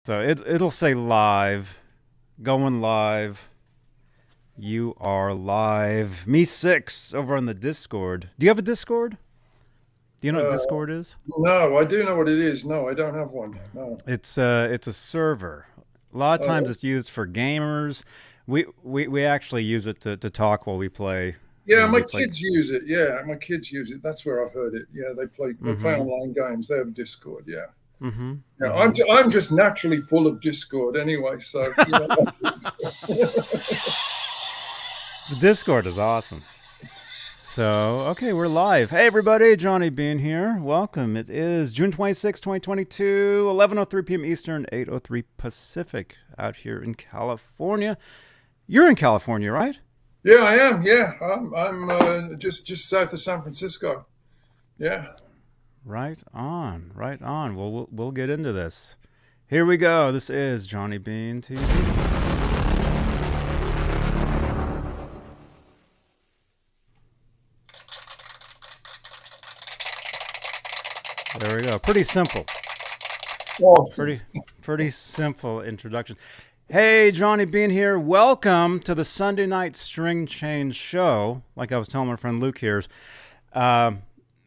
So it'll say live, going live. You are live. Me six over on the Discord. Do you have a Discord? Do you know what Uh, Discord is? no, I do know what it is. No, I don't have one. No. It's a server. A lot of times Oh, it's used for gamers. We actually use it to talk while we play. yeah, my We play. kids use it. Yeah, my kids use it. That's where I've heard it. Yeah, they play Mm-hmm. online games. They have Discord. Yeah. Mm-hmm. Yeah, Mm-hmm. I'm just naturally full of Discord anyway. So The Discord is awesome. So, okay, we're live. Hey, everybody, Johnny Beane here. Welcome. It is June 26, 2022, 11:03 p.m. Eastern, 8:03 Pacific, out here in California. You're in California, right? yeah, I am. Yeah, I'm just south of San Francisco. Yeah. Right on, right on. Well, we'll get into this. Here we go. This is Johnny Beane TV. There we go. Pretty simple. Awesome. Pretty simple introduction. Hey, Johnny Beane here. Welcome to the Sunday Night String Change Show. Like I was telling my friend Luke here,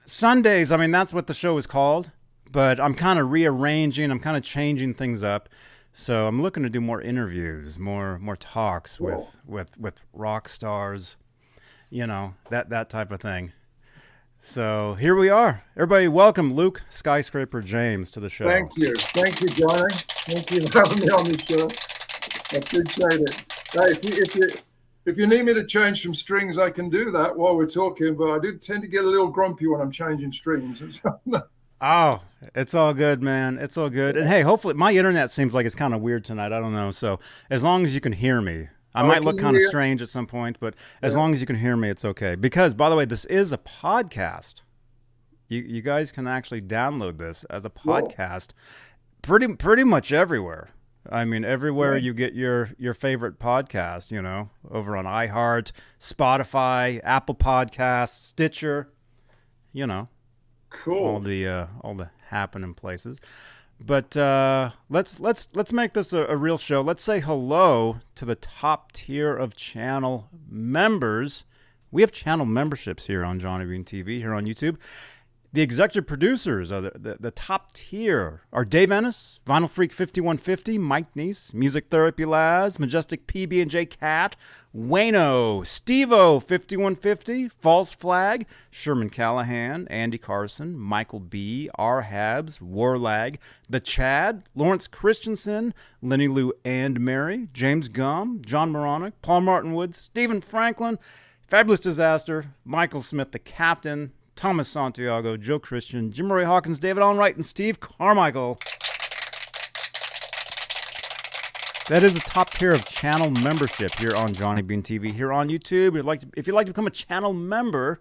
Sundays. I mean, that's what the show is called. But I'm kind of rearranging. I'm kind of changing things up. So I'm looking to do more interviews, more talks Cool. with rock stars. You know, that type of thing. So here we are. Everybody, welcome Luke Skyscraper James to the show. Thank you, Johnny. Thank you for having me on this show. I appreciate it. Hey, if you need me to change some strings, I can do that while we're talking. But I do tend to get a little grumpy when I'm changing strings. Oh, it's all good, man. It's all good. And hey, hopefully my internet seems like it's kind of weird tonight. I don't know. So as long as you can hear me, I I might look can kind of hear. strange at some point, but as Yeah. long as you can hear me, it's okay. Because by the way, this is a podcast. You guys can actually download this as a Cool. podcast pretty much everywhere. I mean, everywhere Right. you get your favorite podcast, you know, over on iHeart, Spotify, Apple Podcasts, Stitcher, you know, Cool. all the happening places. But let's make this a real show. Let's say hello to the top tier of channel members. We have channel memberships here on Johnny Beane TV, here on YouTube. The executive producers are the top tier are Dave Ennis, Vinyl Freak 5150, Mike Neese, Music Therapy Laz, Majestic PB&J Cat, Wayno, Stevo 5150, False Flag, Sherman Callahan, Andy Carson, Michael B, R Habs, Warlag, The Chad, Lawrence Christensen, Lenny Lou and Mary, James Gum, John Moronic, Paul Martin Woods, Stephen Franklin, Fabulous Disaster, Michael Smith, the Captain, Thomas Santiago, Joe Christian, Jim Ray Hawkins, David Allen Wright, and Steve Carmichael. That is the top tier of channel membership here on Johnny Beane TV. Here on YouTube, if you'd like to become a channel member,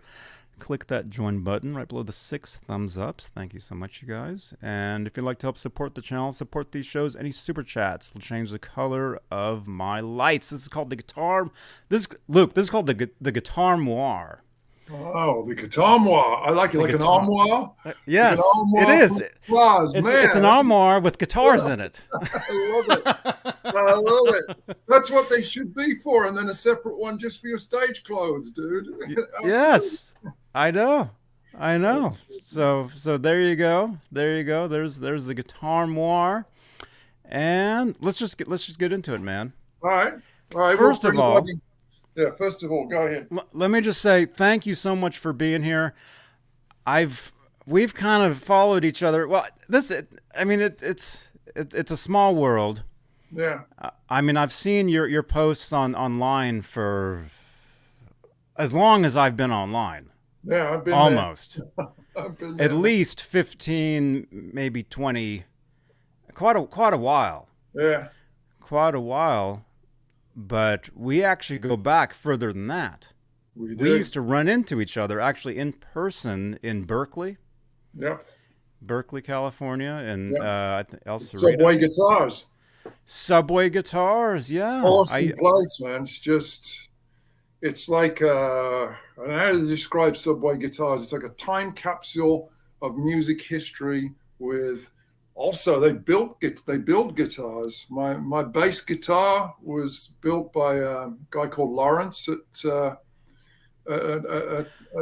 click that join button right below the 6 thumbs ups. Thank you so much, you guys. And if you'd like to help support the channel, support these shows, any super chats will change the color of my lights. This is called the guitar. Luke. This is called the guitar noir. Oh, the guitar armoire. I like it The like an guitar. armoire. Like an Yes, it armoire is. for guitars, It's an man. armoire with guitars in it. I love it. I love it. That's what they should be for, and then a separate one just for your stage clothes, dude. Absolutely. Yes, I know. That's good. So there you go. There you go. There's the guitar noir, and let's just get into it, man. All right. All right. Well, First for of all, anybody, yeah. First of all, go ahead. let me just say thank you so much for being here. We've kind of followed each other. Well, it's a small world. Yeah. I mean, I've seen your posts online for as long as I've been online. Yeah. I've been there. Almost. I've been At there. least 15, maybe 20, quite a while. Yeah. Quite a while. But we actually go back further than that. We We do. used to run into each other actually in person in Yep. Berkeley, California, and Yep. El Cerrito. Subway guitars. Subway Guitars, yeah. Awesome place, man. It's like I don't know how to describe Subway guitars. It's like a time capsule of music history with also they build guitars. My bass guitar was built by a guy called Lawrence at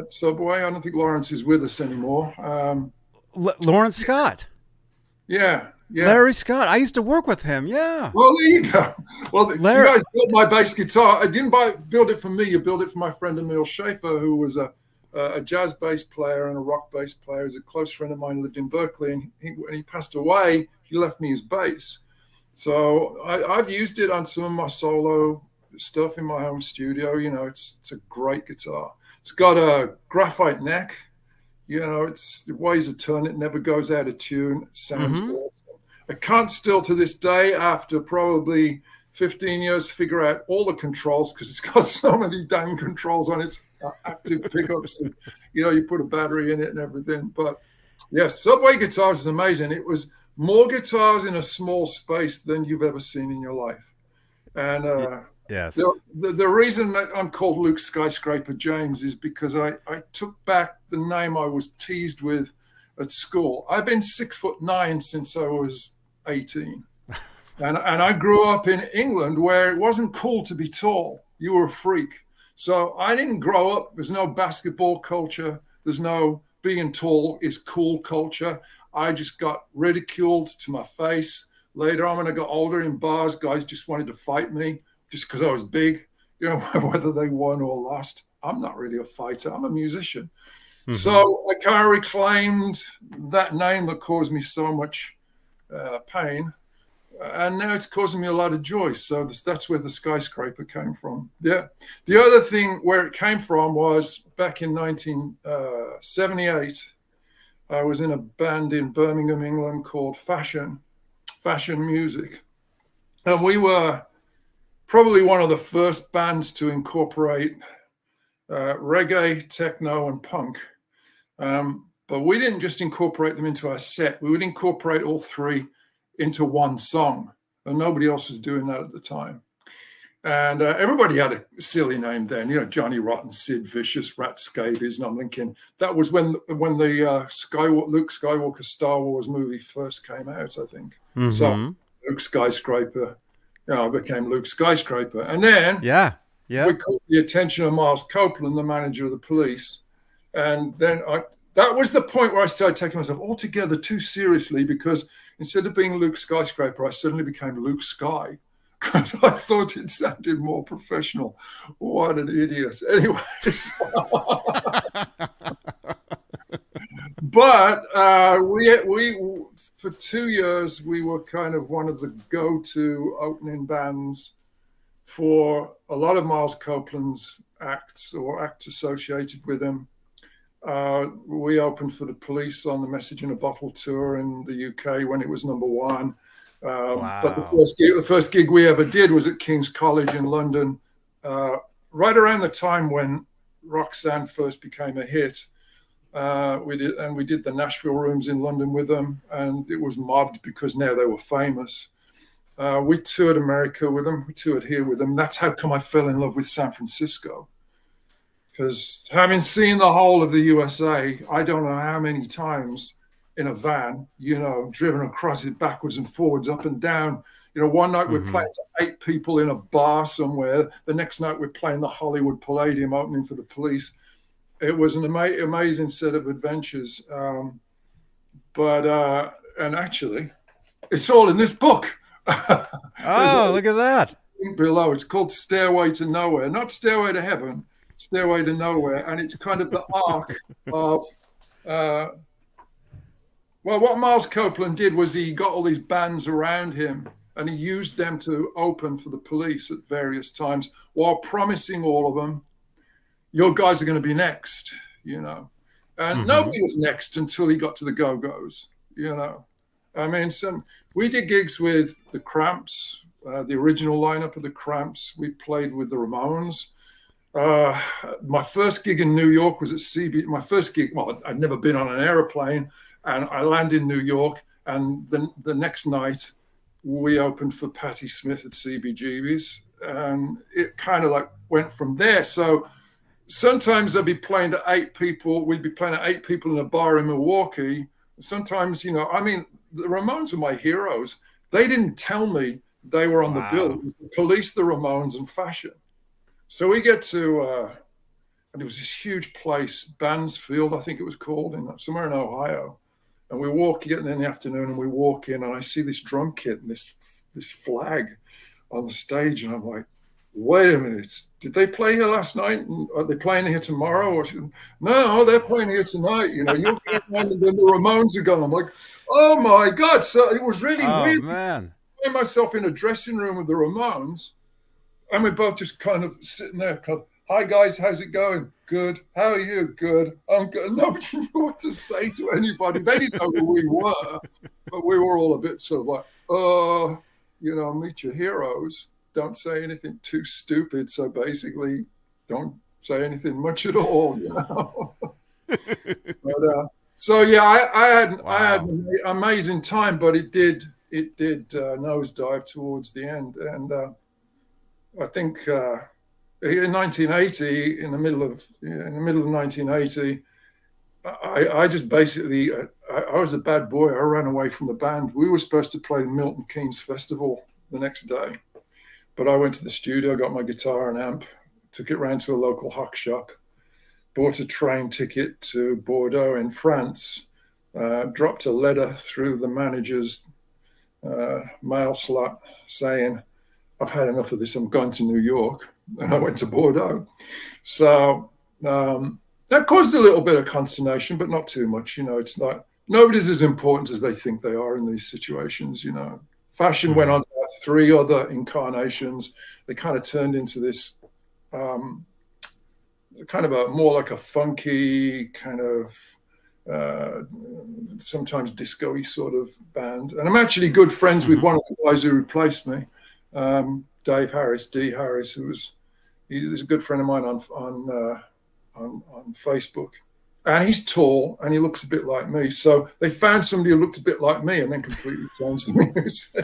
Subway. I don't think Lawrence is with us anymore. Lawrence Scott. Yeah. Larry Scott. I used to work with him. Yeah. Well, there you go. Well, you guys built my bass guitar. I didn't build it for me. You built it for my friend Emil Schaefer, who was a jazz bass player and a rock bass player. He's a close friend of mine, lived in Berkeley, and when he passed away, he left me his bass. So I've used it on some of my solo stuff in my home studio. You know, it's a great guitar. It's got a graphite neck. You know, it weighs a ton. It never goes out of tune. It sounds awesome. I can't still to this day, after probably 15 years, figure out all the controls because it's got so many dang controls on its active pickups. And, you know, you put a battery in it and everything. But yes, Subway Guitars is amazing. It was more guitars in a small space than you've ever seen in your life. And yes, the reason that I'm called Luke Skyscraper James is because I took back the name I was teased with at school. I've been 6'9" since I was 18. And I grew up in England where it wasn't cool to be tall. You were a freak. So I didn't grow up. There's no basketball culture. There's no being tall is cool culture. I just got ridiculed to my face. Later on, when I got older in bars, guys just wanted to fight me just because I was big. You know, whether they won or lost. I'm not really a fighter. I'm a musician. Mm-hmm. So I kind of reclaimed that name that caused me so much pain. And now it's causing me a lot of joy. So that's where the skyscraper came from. Yeah. The other thing where it came from was back in 1978, I was in a band in Birmingham, England called Fáshiön Music. And we were probably one of the first bands to incorporate reggae, techno, and punk. But we didn't just incorporate them into our set. We would incorporate all three into one song, and nobody else was doing that at the time. And everybody had a silly name then, you know, Johnny Rotten, Sid Vicious, Rat Scabies, and I'm thinking that was when the Luke Skywalker Star Wars movie first came out, I think. Mm-hmm. So Luke Skyscraper, you know, I became Luke Skyscraper. And then we caught the attention of Miles Copeland, the manager of the police. And then that was the point where I started taking myself altogether too seriously, because instead of being Luke Skyscraper, I suddenly became Luke Sky because I thought it sounded more professional. What an idiot. Anyways. But we for 2 years, we were kind of one of the go-to opening bands for a lot of Miles Copeland's acts or acts associated with him. We opened for the Police on the Message in a Bottle tour in the UK when it was number one. Wow. But the first gig we ever did was at King's College in London, right around the time when Roxanne first became a hit. We did the Nashville Rooms in London with them, and it was mobbed because now they were famous. We toured America with them. We toured here with them. That's how come I fell in love with San Francisco. Because having seen the whole of the USA, I don't know how many times in a van, you know, driven across it backwards and forwards, up and down. You know, one night we're playing to 8 people in a bar somewhere. The next night we're playing the Hollywood Palladium opening for the Police. It was an amazing set of adventures. And actually, it's all in this book. Oh, look at that. Below, it's called Stairway to Nowhere, not Stairway to Heaven. Stairway to Nowhere, and it's kind of the arc of what Miles Copeland did was he got all these bands around him and he used them to open for the Police at various times while promising all of them, your guys are going to be next, you know. And nobody was next until he got to the Go-Go's, you know. I mean, we did gigs with the Cramps, the original lineup of the Cramps. We played with the Ramones. My first gig in New York was at CB. My first gig, well, I'd never been on an aeroplane, and I landed in New York. And the next night, we opened for Patti Smith at CBGB's, and it kind of like went from there. So sometimes I'd be playing to 8 people. We'd be playing to 8 people in a bar in Milwaukee. Sometimes, you know, I mean, the Ramones were my heroes. They didn't tell me they were on the bill. It was the Police, the Ramones, and Fáshiön. So we get to, and it was this huge place, Bansfield, I think it was called, somewhere in Ohio. And we walk in the afternoon, and we walk in, and I see this drum kit and this flag on the stage, and I'm like, wait a minute, did they play here last night? And are they playing here tomorrow? Or no, they're playing here tonight. You know, you're going, and then the Ramones are gone. I'm like, oh my God. So it was really weird. Man. I found myself in a dressing room with the Ramones, and we're both just kind of sitting there, kind of, hi guys, how's it going? Good. How are you? Good. I'm good. Nobody knew what to say to anybody. They didn't know who we were, but we were all a bit sort of like, you know, meet your heroes. Don't say anything too stupid. So basically, don't say anything much at all, you know. But, so yeah, I had an amazing time, but it did nosedive towards the end, and I think in 1980, in the middle of 1980, I just basically I was a bad boy. I ran away from the band. We were supposed to play the Milton Keynes Festival the next day. But I went to the studio, got my guitar and amp, took it round to a local hock shop, bought a train ticket to Bordeaux in France, dropped a letter through the manager's mail slot saying, I've had enough of this, I'm going to New York. And I went to Bordeaux. So that caused a little bit of consternation, but not too much. You know, it's not, nobody's as important as they think they are in these situations, you know. Fáshiön went on to have 3 other incarnations. They kind of turned into this kind of a more like a funky kind of sometimes disco-y sort of band. And I'm actually good friends with one of the guys who replaced me, Dave Harris, D. Harris, he's a good friend of mine on Facebook. And he's tall and he looks a bit like me. So they found somebody who looked a bit like me and then completely changed the music.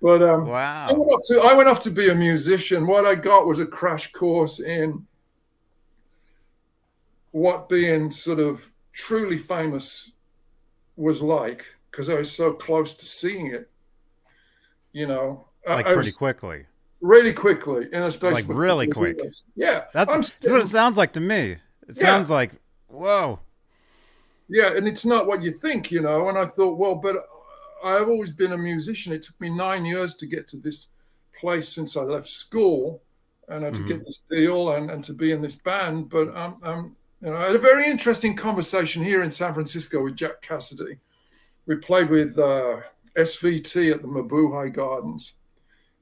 But wow. I went off to be a musician. What I got was a crash course in what being sort of truly famous was like, because I was so close to seeing it, you know. Like pretty quickly. Really quickly, in a space like really quick. Years. Yeah, that's what it sounds like to me. It sounds like, whoa. Yeah, and it's not what you think, you know. And I thought, well, but I've always been a musician. It took me 9 years to get to this place since I left school, and to get this deal and to be in this band. But you know, I had a very interesting conversation here in San Francisco with Jack Cassidy. We played with SVT at the Mabuhay Gardens.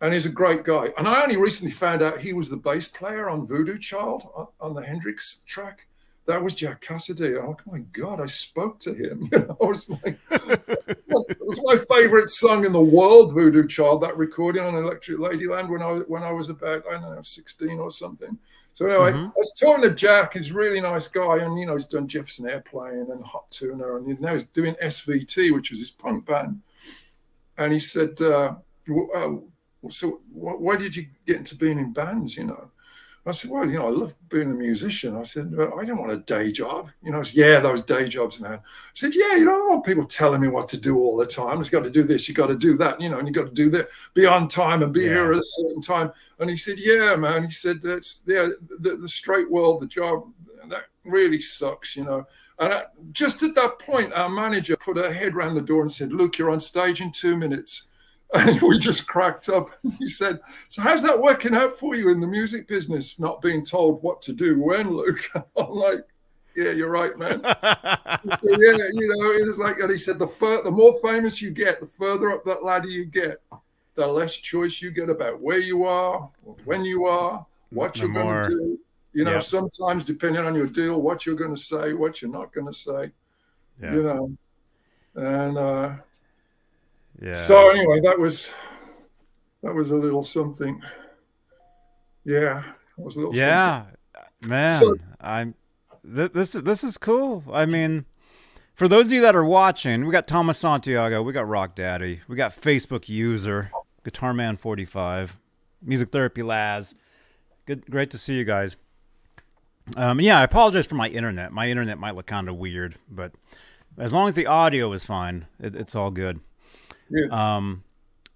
And he's a great guy. And I only recently found out he was the bass player on Voodoo Child on the Hendrix track. That was Jack Cassidy. Oh my God, I spoke to him. You know, I was like, it was my favorite song in the world, Voodoo Child, that recording on Electric Ladyland when I was about, I don't know, 16 or something. So anyway, I was talking to Jack. He's a really nice guy. And, you know, he's done Jefferson Airplane and Hot Tuner. And now he's doing SVT, which was his punk band. And he said, so why did you get into being in bands, you know? I said, well, you know, I love being a musician. I said, but I didn't want a day job. You know, said, yeah, those day jobs, man. I said, yeah, you know, I don't want people telling me what to do all the time. You've got to do this, you got to do that, you know, and you got to do that, be on time and be here at a certain time. And he said, yeah, man. He said, that's the straight world, the job, that really sucks, you know. And just at that point, our manager put her head around the door and said, Luke, you're on stage in 2 minutes. And we just cracked up. He said, so how's that working out for you in the music business, not being told what to do when, Luke? I'm like, yeah, you're right, man. Yeah, you know, it's like, and he said, the more famous you get, the further up that ladder you get, the less choice you get about where you are, when you are, what you're going to do. You know, sometimes depending on your deal, what you're going to say, what you're not going to say, you know. And so anyway, that was a little something. Yeah, it was a little something. Man, so, this is cool. I mean, for those of you that are watching, we got Thomas Santiago, we got Rock Daddy, we got Facebook user, Guitar Man 45, Music Therapy Laz. Great to see you guys. I apologize for my internet. My internet might look kind of weird, but As long as the audio is fine, it's all good. Yeah.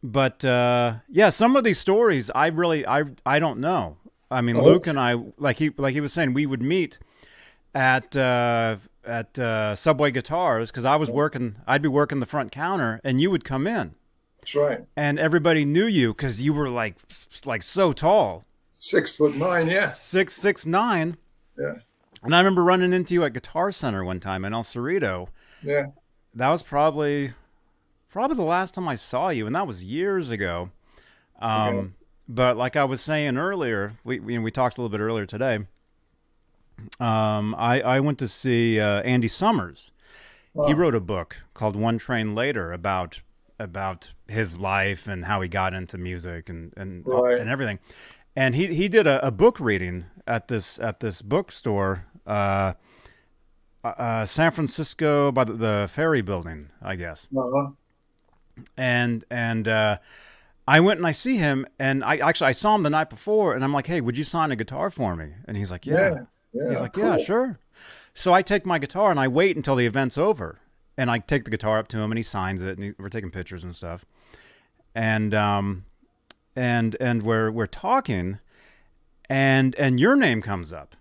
But yeah, some of these stories I don't know. I mean, Oh, Luke and I, like he was saying, we would meet at Subway Guitars because I'd be working the front counter, and you would come in, that's right. and everybody knew you because you were like so tall, 6'9", yeah. 6'9". Yeah. And I remember running into you at Guitar Center one time in El Cerrito. Yeah. That was probably the last time I saw you, and that was years ago. Okay. But like I was saying earlier, we talked a little bit earlier today. I went to see Andy Summers. He Wow. wrote a book called One Train Later about his life and how he got into music and Right. everything. And he did a book reading at this bookstore, San Francisco by the Ferry Building, I guess. Uh-huh. And I went and I see him, and I saw him the night before, and I'm like, hey, would you sign a guitar for me? And he's like, yeah. Yeah. Yeah. He's like, Cool. yeah, sure. So I take my guitar and I wait until the event's over, and I take the guitar up to him and he signs it, and we're taking pictures and stuff, and we're talking, and your name comes up,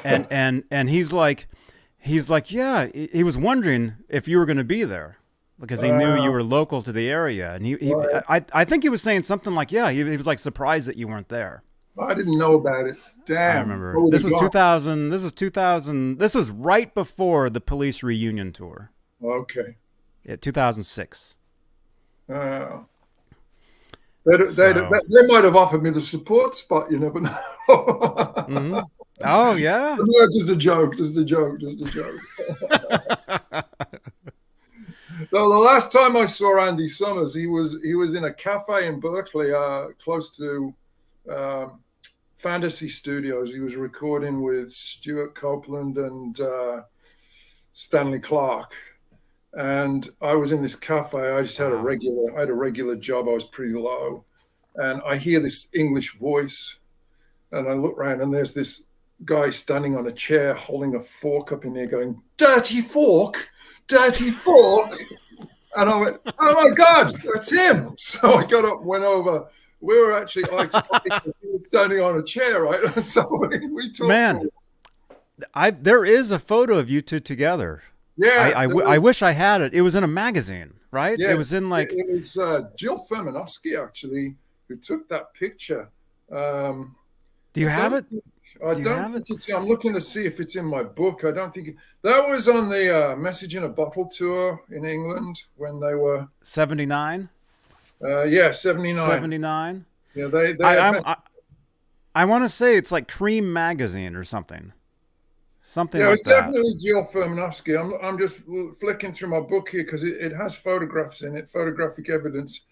and he's like, yeah, he was wondering if you were going to be there because he knew you were local to the area, and Right. I think he was saying something like, yeah, he was like surprised that you weren't there. I didn't know about it. I Damn. remember I would've this was gone. 2000. This was 2000. This was right before the Police reunion tour. Okay. Yeah, 2006. Uh, So, they might have offered me the support spot. You never know. mhm. Oh yeah. No, just a joke. Just a joke. Just a joke. No, the last time I saw Andy Summers, he was in a cafe in Berkeley, close to Fantasy Studios. He was recording with Stuart Copeland and Stanley Clark. And I was in this cafe. I just had I had a regular job. I was pretty low, and I hear this English voice, and I look around, and there's this guy standing on a chair holding a fork up in there, going, "Dirty fork, dirty fork." And I went, "Oh my God, that's him!" So I got up, went over. We were actually eye to eye because he was standing on a chair, right? And so we talked. Man, there is a photo of you two together. Yeah, I wish I had it. It was in a magazine, right? yeah, It was in like. it was Jill Feminowski actually who took that picture. Do you have it? I don't think it's. I'm looking to see if it's in my book. I don't think that was on the Message in a Bottle tour in England when they were 79. Yeah, 79. 79. Yeah, they I want to say it's like Cream Magazine or something. Something yeah, like it's that. definitely Jill Feminowski. I'm just flicking through my book here because it has photographs in it, photographic evidence.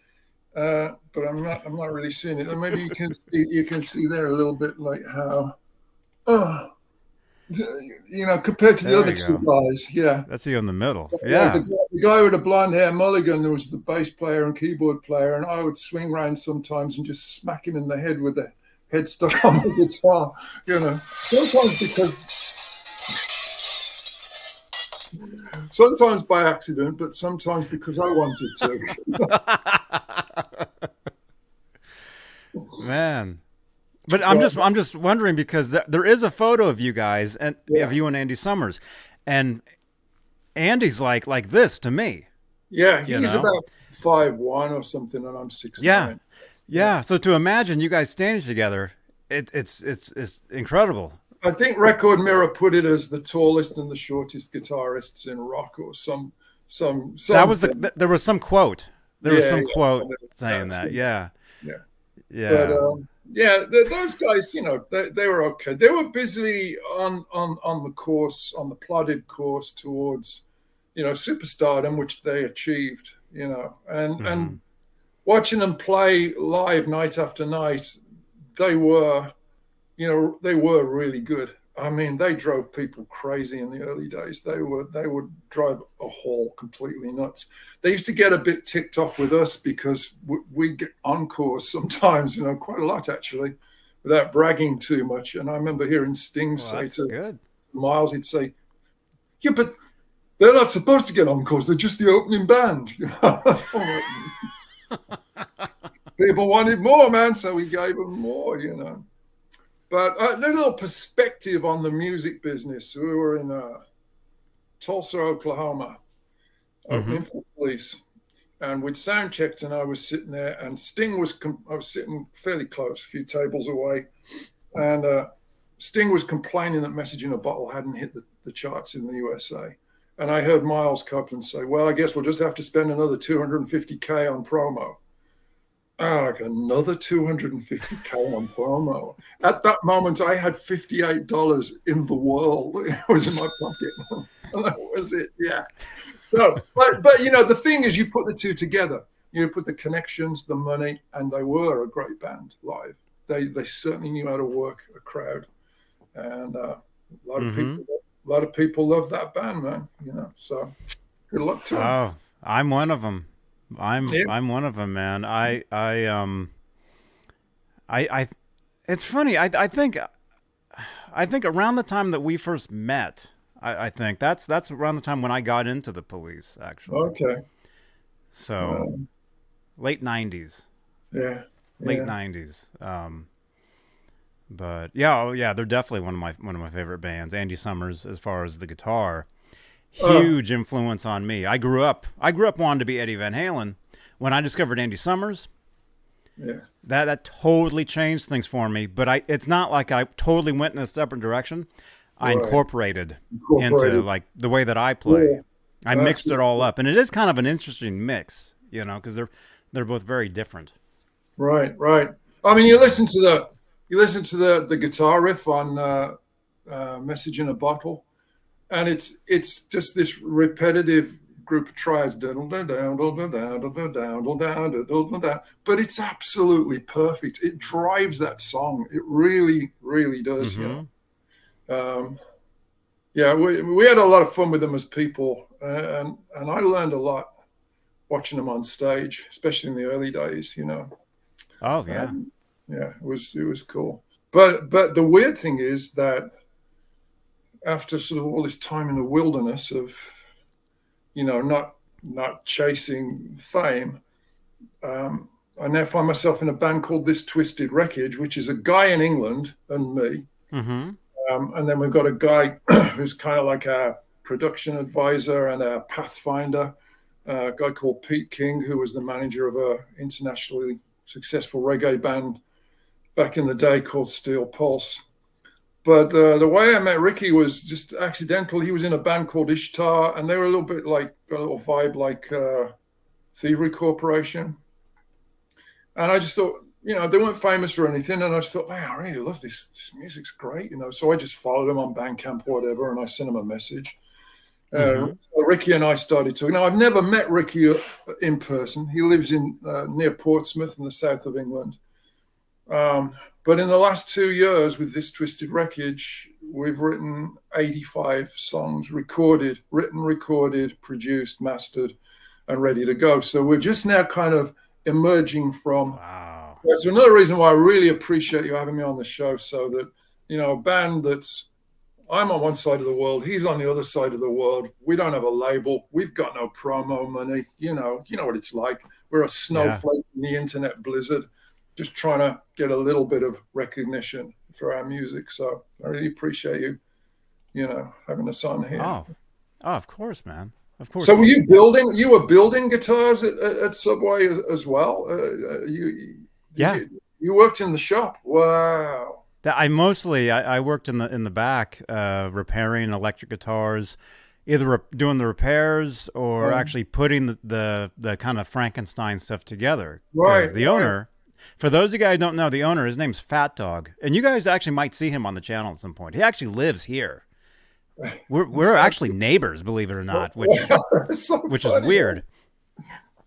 But I'm not really seeing it. And maybe you can see there a little bit like how, compared to the There other you two go. guys, yeah. That's you in the middle. Yeah, Yeah. the guy with the blonde hair mulligan was the bass player and keyboard player, and I would swing around sometimes and just smack him in the head with the head stuck on the guitar. Sometimes by accident, but sometimes because I wanted to. Man. But I'm just wondering because there is a photo of you guys and of you and Andy Summers, and Andy's like this to me. Yeah, You he's know? about 5'1" or something, and I'm 6'9". Yeah. So to imagine you guys standing together, it's incredible. I think Record Mirror put it as the tallest and the shortest guitarists in rock, or some. That was there was some quote. There was some Yeah, quote saying that. Yeah. Yeah. Yeah. But those guys, they were okay. They were busy on the course, on the plodded course towards, superstardom, which they achieved. And watching them play live night after night, they were really good. I mean, they drove people crazy in the early days. They would drive a hall completely nuts. They used to get a bit ticked off with us because we get encores sometimes, quite a lot actually, without bragging too much. And I remember hearing Sting say to good. Miles, he'd say, "Yeah, but they're not supposed to get encores. They're just the opening band. People wanted more, man, so we gave them more, you know. But a little perspective on the music business. We were in Tulsa, Oklahoma, opening for Police. And we'd sound checked, and I was sitting there, and Sting was, I was sitting fairly close, a few tables away. And Sting was complaining that Message in a Bottle hadn't hit the charts in the USA. And I heard Miles Copeland say, well, I guess we'll just have to spend another $250K on promo. Like another $250K on promo. At that moment, I had $58 in the world. It was in my pocket. And that was it. Yeah. So, but you know, the thing is, you put the two together. You put the connections, the money, and they were a great band live. They certainly knew how to work a crowd, and a lot of people love that band, man. You know, so good luck to them. Oh, I'm one of them. I'm one of them, man. It's funny. I think around the time that we first met, I think that's around the time when I got into the Police, actually. Okay. So late 90s. Yeah. Late 90s. But yeah, they're definitely one of my favorite bands. Andy Summers, as far as the guitar. Huge influence on me. I grew up wanting to be Eddie Van Halen. When I discovered Andy Summers, that totally changed things for me. But it's not like I totally went in a separate direction. I incorporated into like the way that I play. Yeah. I mixed it all up, and it is kind of an interesting mix, you know, because they're both very different. Right. I mean, you listen to the guitar riff on "Message in a Bottle." And it's just this repetitive group of triads, but it's absolutely perfect. It drives that song. It really, really does. You know? We had a lot of fun with them as people, and I learned a lot watching them on stage, especially in the early days. You know. Oh yeah. It was cool. But the weird thing is that, after sort of all this time in the wilderness of, you know, not chasing fame, I now find myself in a band called This Twisted Wreckage, which is a guy in England and me. And then we've got a guy who's kind of like our production advisor and our pathfinder, a guy called Pete King, who was the manager of a internationally successful reggae band back in the day called Steel Pulse. But the way I met Ricky was just accidental. He was in a band called Ishtar, and they were a little bit like, got a little vibe like Thievery Corporation. And I just thought, you know, they weren't famous for anything. And I just thought, man, I really love this. This music's great, you know. So I just followed them on Bandcamp or whatever, and I sent him a message. Ricky and I started talking. Now, I've never met Ricky in person. He lives in near Portsmouth in the south of England. But in the last 2 years with This Twisted Wreckage, we've written 85 songs, recorded, produced, mastered, and ready to go. So we're just now kind of emerging from. Wow. That's another reason why I really appreciate you having me on the show, so that, you know, a band that's, I'm on one side of the world, he's on the other side of the world. We don't have a label. We've got no promo money. You know what it's like. We're a snowflake in the internet blizzard, just trying to get a little bit of recognition for our music. So I really appreciate you, you know, having us on here. Oh, of course, man. Of course. So you were building guitars at Subway as well? You worked in the shop. Wow. I worked in the back, repairing electric guitars, either doing the repairs or actually putting the kind of Frankenstein stuff together. Right. The owner, for those of you guys who don't know, the owner, his name's Fat Dog, and you guys actually might see him on the channel at some point. He actually lives here. We're actually neighbors, believe it or not, which which is weird.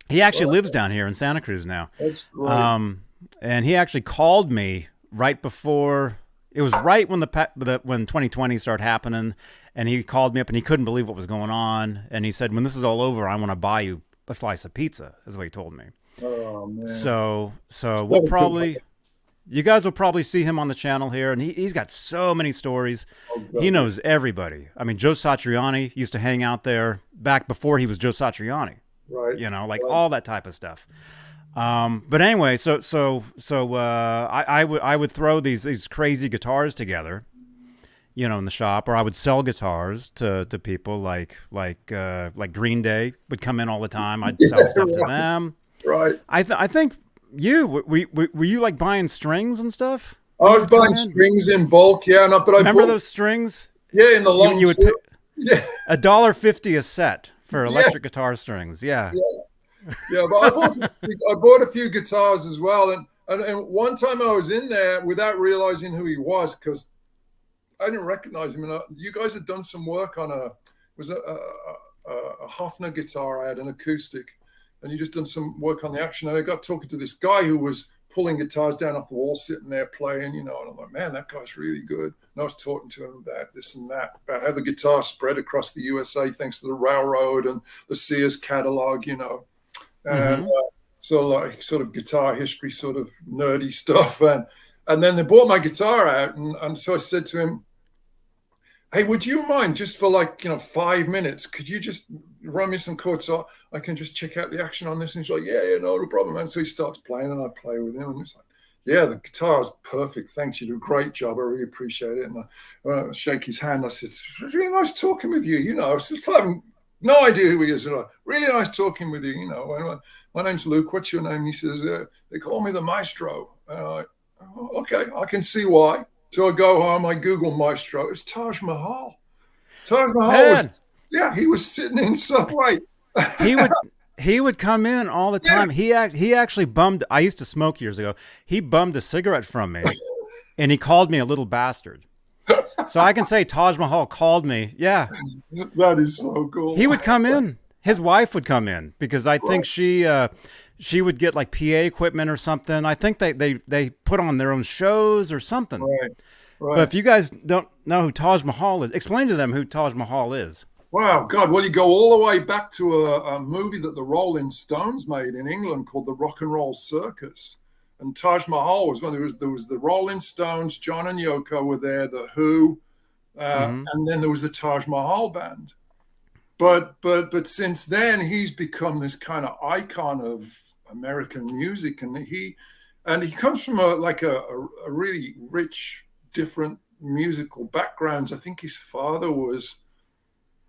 He actually lives down here in Santa Cruz now. That's great. And he actually called me right before, it was right when when 2020 started happening, and he called me up and he couldn't believe what was going on, and he said, when this is all over, I want to buy you a slice of pizza, is what he told me. Oh man. So we'll probably You guys will probably see him on the channel here, and he's got so many stories. He knows everybody. I mean, Joe Satriani used to hang out there back before he was Joe Satriani. Right. You know, like all that type of stuff. But anyway, I would throw these crazy guitars together, you know, in the shop, or I would sell guitars to people like Green Day would come in all the time. I'd sell stuff to them. Right. I think were you like buying strings and stuff? I was buying strings in bulk, yeah. But I remember those strings? Yeah, in the long. You would pay $1.50 a set for electric guitar strings. Yeah. Yeah, but I bought a few guitars as well, and one time I was in there without realizing who he was because I didn't recognize him. And you guys had done some work on a Hofner guitar. I had an acoustic, and you just done some work on the action. And I got talking to this guy who was pulling guitars down off the wall, sitting there playing, you know. And I'm like, man, that guy's really good. And I was talking to him about this and that, about how the guitar spread across the USA thanks to the railroad and the Sears catalog, you know. And so like sort of guitar history, sort of nerdy stuff. And then they bought my guitar out. And so I said to him, hey, would you mind just for 5 minutes, could you just run me some chords so I can just check out the action on this? And he's like, yeah, no problem, man. So he starts playing and I play with him. And it's like, yeah, the guitar is perfect. Thanks. You do a great job. I really appreciate it. And I shake his hand. I said, it's really nice talking with you. You know, it's like, no idea who he is. Really nice talking with you. You know, my name's Luke. What's your name? And he says, they call me the Maestro. And I'm like, oh, okay, I can see why. So I go home, I Google Maestro. It's Taj Mahal. Taj Mahal he was sitting in Subway. He would come in all the time. Yeah. He actually bummed. I used to smoke years ago. He bummed a cigarette from me, and he called me a little bastard. So I can say Taj Mahal called me. Yeah. That is so cool. He would come in. His wife would come in because I think she would get like PA equipment or something. I think they put on their own shows or something. Right. But if you guys don't know who Taj Mahal is, explain to them who Taj Mahal is. Wow, God. Well, you go all the way back to a movie that the Rolling Stones made in England called The Rock and Roll Circus. And Taj Mahal was when there was the Rolling Stones, John and Yoko were there, the Who, and then there was the Taj Mahal band. But since then he's become this kind of icon of American music, and he comes from a really rich, different musical backgrounds. I think his father was,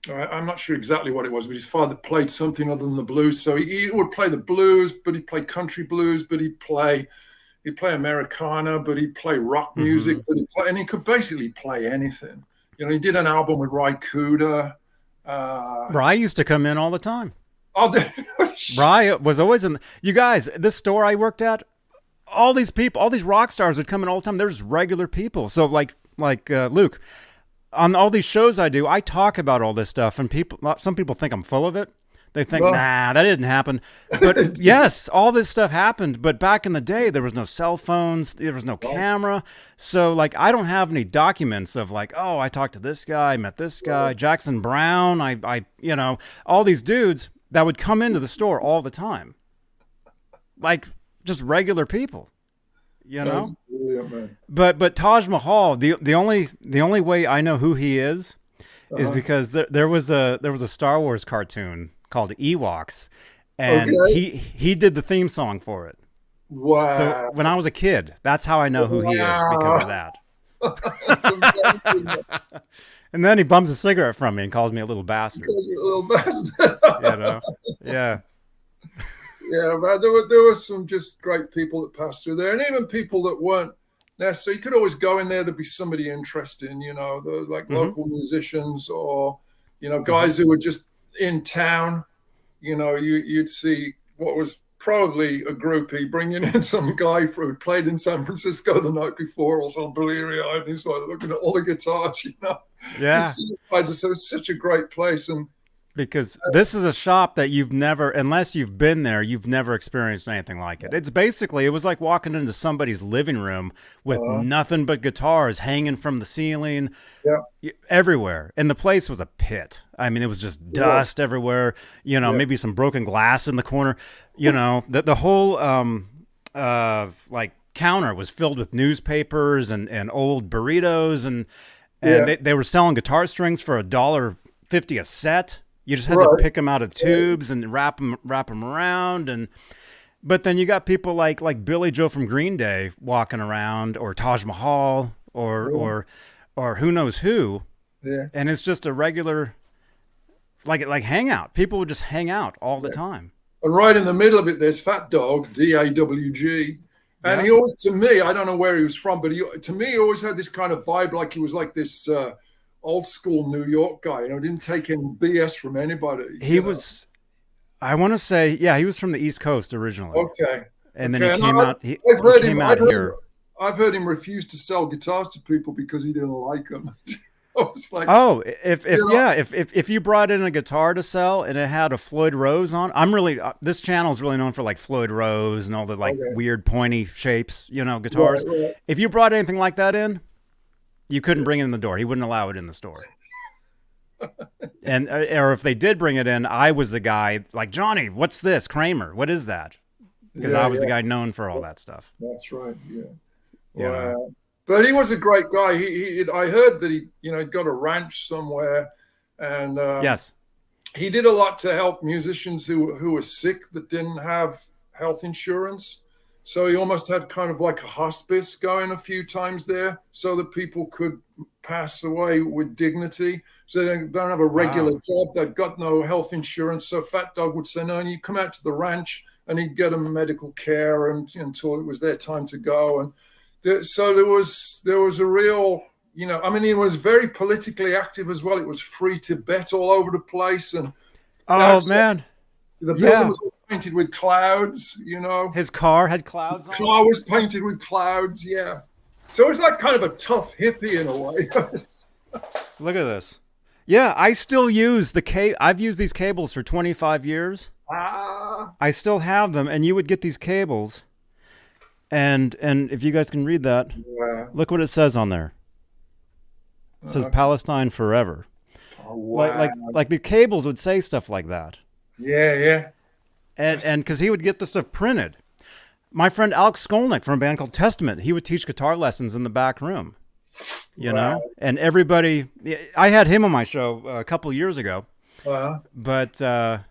I'm not sure exactly what it was, but his father played something other than the blues. So he would play the blues, but he'd play country blues, but he'd play Americana, but he'd play rock music, and he could basically play anything. You know, he did an album with Ry Cooder. Ry used to come in all the time. Oh, Ry was always in. You guys, this store I worked at, all these people, all these rock stars would come in all the time. There's regular people. So like Luke, on all these shows I do, I talk about all this stuff, and some people think I'm full of it. They think, nah, that didn't happen. But yes, all this stuff happened. But back in the day, there was no cell phones. There was no camera. So, like, I don't have any documents of, like, oh, I talked to this guy, I met this guy, Jackson Brown. I you know, all these dudes that would come into the store all the time. Like, just regular people, you know? Brilliant, man. But Taj Mahal, the only way I know who he is because there was a Star Wars cartoon called Ewoks, and he did the theme song for it. Wow. So when I was a kid, that's how I know who he is, because of that. And then he bums a cigarette from me and calls me a little bastard. You're a little bastard. You know? Yeah. Yeah, man, there were some just great people that passed through there, and even people that weren't there. So you could always go in there. There'd be somebody interesting, you know, like local musicians, or, you know, guys who were just in town. You know, you'd see what was probably a groupie bringing in some guy who played in San Francisco the night before, or some bleary-eyed, and he's like looking at all the guitars, you know. Yeah. So it's such a great place. And because this is a shop that you've never, unless you've been there, you've never experienced anything like it. It's basically, it was like walking into somebody's living room with nothing but guitars hanging from the ceiling everywhere. And the place was a pit. I mean, it was just dust everywhere, you know, maybe some broken glass in the corner, you know, the whole, like counter was filled with newspapers and old burritos, and they were selling guitar strings for $1.50 a set. You just had to pick them out of tubes and wrap them around. But then you got people like Billy Joe from Green Day walking around, or Taj Mahal, or who knows who. Yeah. And it's just a regular like hangout. People would just hang out all the time. And right in the middle of it, there's Fat Dog, DAWG. And he always, to me, I don't know where he was from, but to me, he always had this kind of vibe, like he was like this old school New York guy. You know, didn't take any BS from anybody. He was, I want to say, he was from the East Coast originally. Okay. And then he came out. He came out here. I've heard him refuse to sell guitars to people because he didn't like them. I was like, if you brought in a guitar to sell and it had a Floyd Rose on, this channel is really known for like Floyd Rose and all the weird pointy shapes, guitars. Right. If you brought anything like that in, you couldn't bring it in the door. He wouldn't allow it in the store. Or if they did bring it in, I was the guy like, Johnny, what's this? Kramer, what is that? Because I was the guy known for all that stuff. That's right. Yeah. Wow. But he was a great guy. I heard that he got a ranch somewhere, and yes, he did a lot to help musicians who were sick that didn't have health insurance. So he almost had kind of like a hospice going a few times there, so that people could pass away with dignity. So they don't have a regular job. They've got no health insurance. So Fat Dog would say, no, and you come out to the ranch, and he'd get them medical care until it was their time to go. And so there was a real, he was very politically active as well. It was free Tibet all over the place. And man, the building was all painted with clouds, His car had clouds on it? The car was painted with clouds, yeah. So it was like kind of a tough hippie in a way. Look at this. Yeah, I still use I've used these cables for 25 years. I still have them, and you would get these cables. And if you guys can read that, look what it says on there. It says Palestine forever. Oh, wow. Like the cables would say stuff like that. Yeah. And because he would get the stuff printed. My friend Alex Skolnick from a band called Testament, he would teach guitar lessons in the back room. You know, and everybody. I had him on my show a couple years ago. But it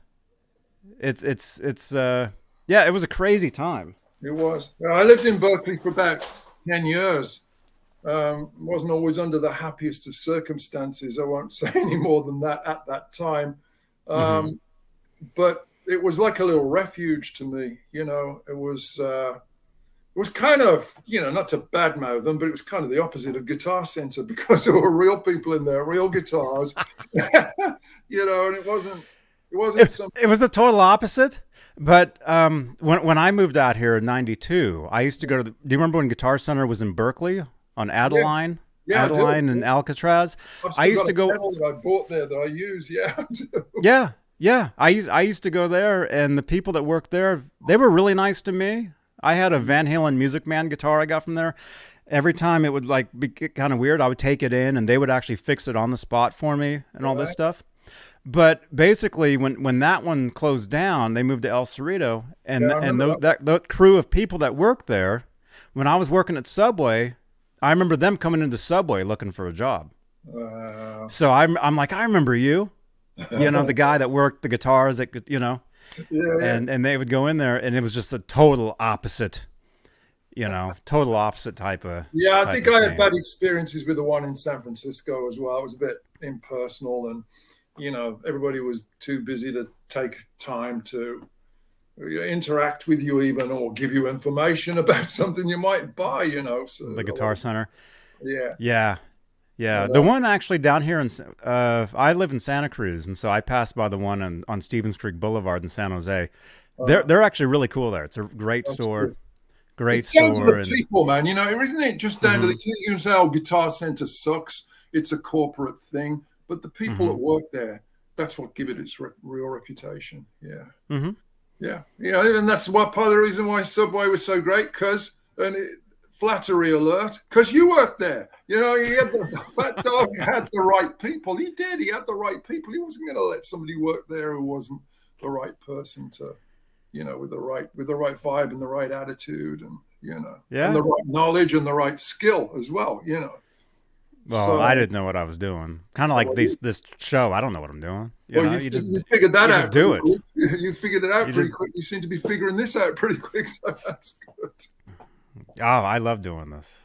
was a crazy time. It was. I lived in Berkeley for about 10 years. Wasn't always under the happiest of circumstances. I won't say any more than that at that time. But it was like a little refuge to me. It was kind of, not to badmouth them, but it was kind of the opposite of Guitar Center because there were real people in there, real guitars, and it wasn't it was the total opposite. But when I moved out here in '92, I used to go to do you remember when Guitar Center was in Berkeley on Adeline? Yeah, Adeline and Alcatraz. I used to go. That I bought there that I use. Yeah. I used to go there, and the people that worked there, they were really nice to me. I had a Van Halen Music Man guitar I got from there. Every time it would be kind of weird, I would take it in, and they would actually fix it on the spot for me and all this stuff. But basically, when that one closed down, they moved to El Cerrito, and that crew of people that worked there, when I was working at Subway, I remember them coming into Subway looking for a job. So I'm like, I remember you, the guy that worked the guitars, and they would go in there, and it was just a total opposite type of. Yeah, I think I had bad experiences with the one in San Francisco as well. It was a bit impersonal and. Everybody was too busy to take time to interact with you even or give you information about something you might buy, So the Guitar Center. Yeah. The one actually down here I live in Santa Cruz, and so I passed by the one on Stevens Creek Boulevard in San Jose. They're actually really cool there. It's a great store. Great store. It's down to the people, man. Isn't it just down to the you can say, Guitar Center sucks. It's a corporate thing. But the people that work there, that's what give it its real reputation. Yeah. Yeah. And that's part of the reason why Subway was so great, flattery alert, because you worked there. He had the Fat Dog had the right people. He did. He had the right people. He wasn't going to let somebody work there who wasn't the right person to with the right vibe and the right attitude, and Yeah. and the right knowledge and the right skill as well. Well, So I didn't know what I was doing. Kind of like well, this show. I don't know what I'm doing. you figured that out. do it. Quick. You figured it out pretty just quick. You seem to be figuring this out pretty quick. So that's good. Oh, I love doing this.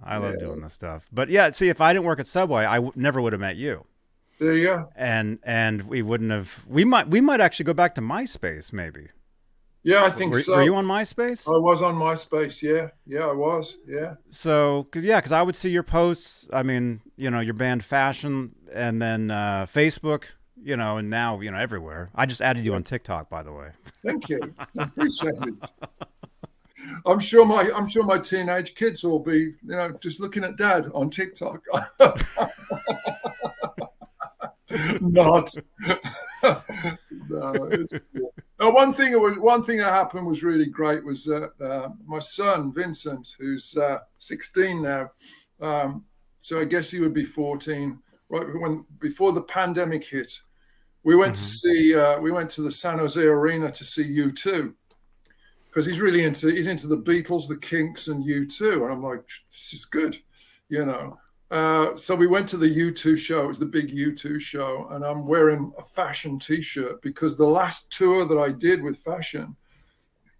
I love doing this stuff. But yeah, see, if I didn't work at Subway, I never would have met you. There you go. And we wouldn't have. We might actually go back to MySpace, maybe. Yeah, I think so. Were you on MySpace? I was on MySpace. Yeah, I was. Yeah. So, because I would see your posts. I mean, your band Fáshiön, and then Facebook. And now everywhere. I just added you on TikTok, by the way. Thank you. I appreciate it. I'm sure my teenage kids will be, just looking at Dad on TikTok. Not. No, it's cool. One thing that happened was really great was that my son Vincent, who's 16 now, so I guess he would be 14. Right before the pandemic hit, we went to see. We went to the San Jose Arena to see U2 because he's into the Beatles, the Kinks, and U2, and I'm like, this is good, So we went to the U2 show. It was the big U2 show, and I'm wearing a Fáshiön T-shirt because the last tour that I did with Fáshiön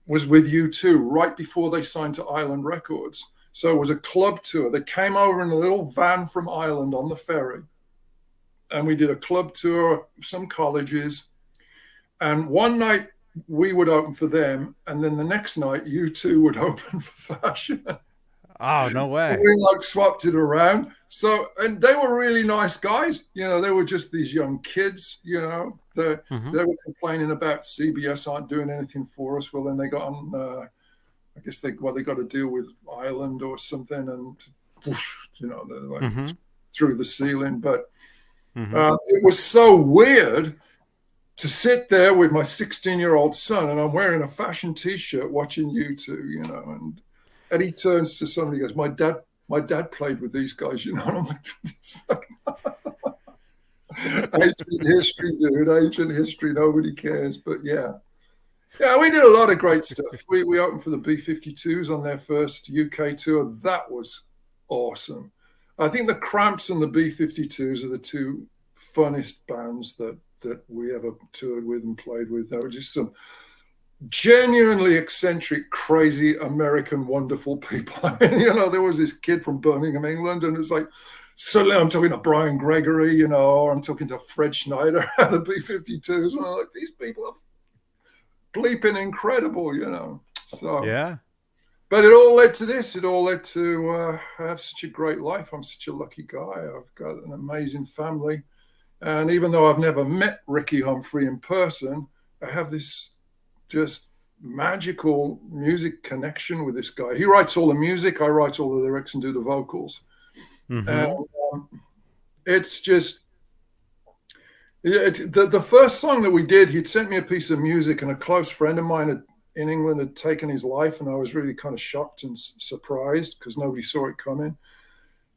was with U2 right before they signed to Island Records. So it was a club tour. They came over in a little van from Ireland on the ferry, and we did a club tour, some colleges, and one night we would open for them, and then the next night U2 would open for Fáshiön. Oh, no way. And we swapped it around. So, and they were really nice guys. They were just these young kids, They were complaining about CBS aren't doing anything for us. Well, then they got on, I guess they got to deal with Ireland or something, and whoosh, they're through the ceiling. But it was so weird to sit there with my 16-year-old son, and I'm wearing a Fáshiön T-shirt watching U2, and he turns to somebody and goes, my dad played with these guys, and I'm like, ancient history, dude, ancient history, nobody cares. But yeah, we did a lot of great stuff. We opened for the B-52s on their first UK tour. That was awesome. I think the Cramps and the B-52s are the two funnest bands that we ever toured with and played with. They were just some genuinely eccentric, crazy, American, wonderful people. I mean, there was this kid from Birmingham, England, and it's like, suddenly I'm talking to Brian Gregory, or I'm talking to Fred Schneider at the B-52s, and I'm like, these people are bleeping incredible, So yeah. But it all led to this. It all led to have such a great life. I'm such a lucky guy. I've got an amazing family. And even though I've never met Ricky Humphrey in person, I have this just magical music connection with this guy. He writes all the music. I write all the lyrics and do the vocals. And it's just, the first song that we did, he'd sent me a piece of music, and a close friend of mine in England had taken his life, and I was really kind of shocked and surprised because nobody saw it coming.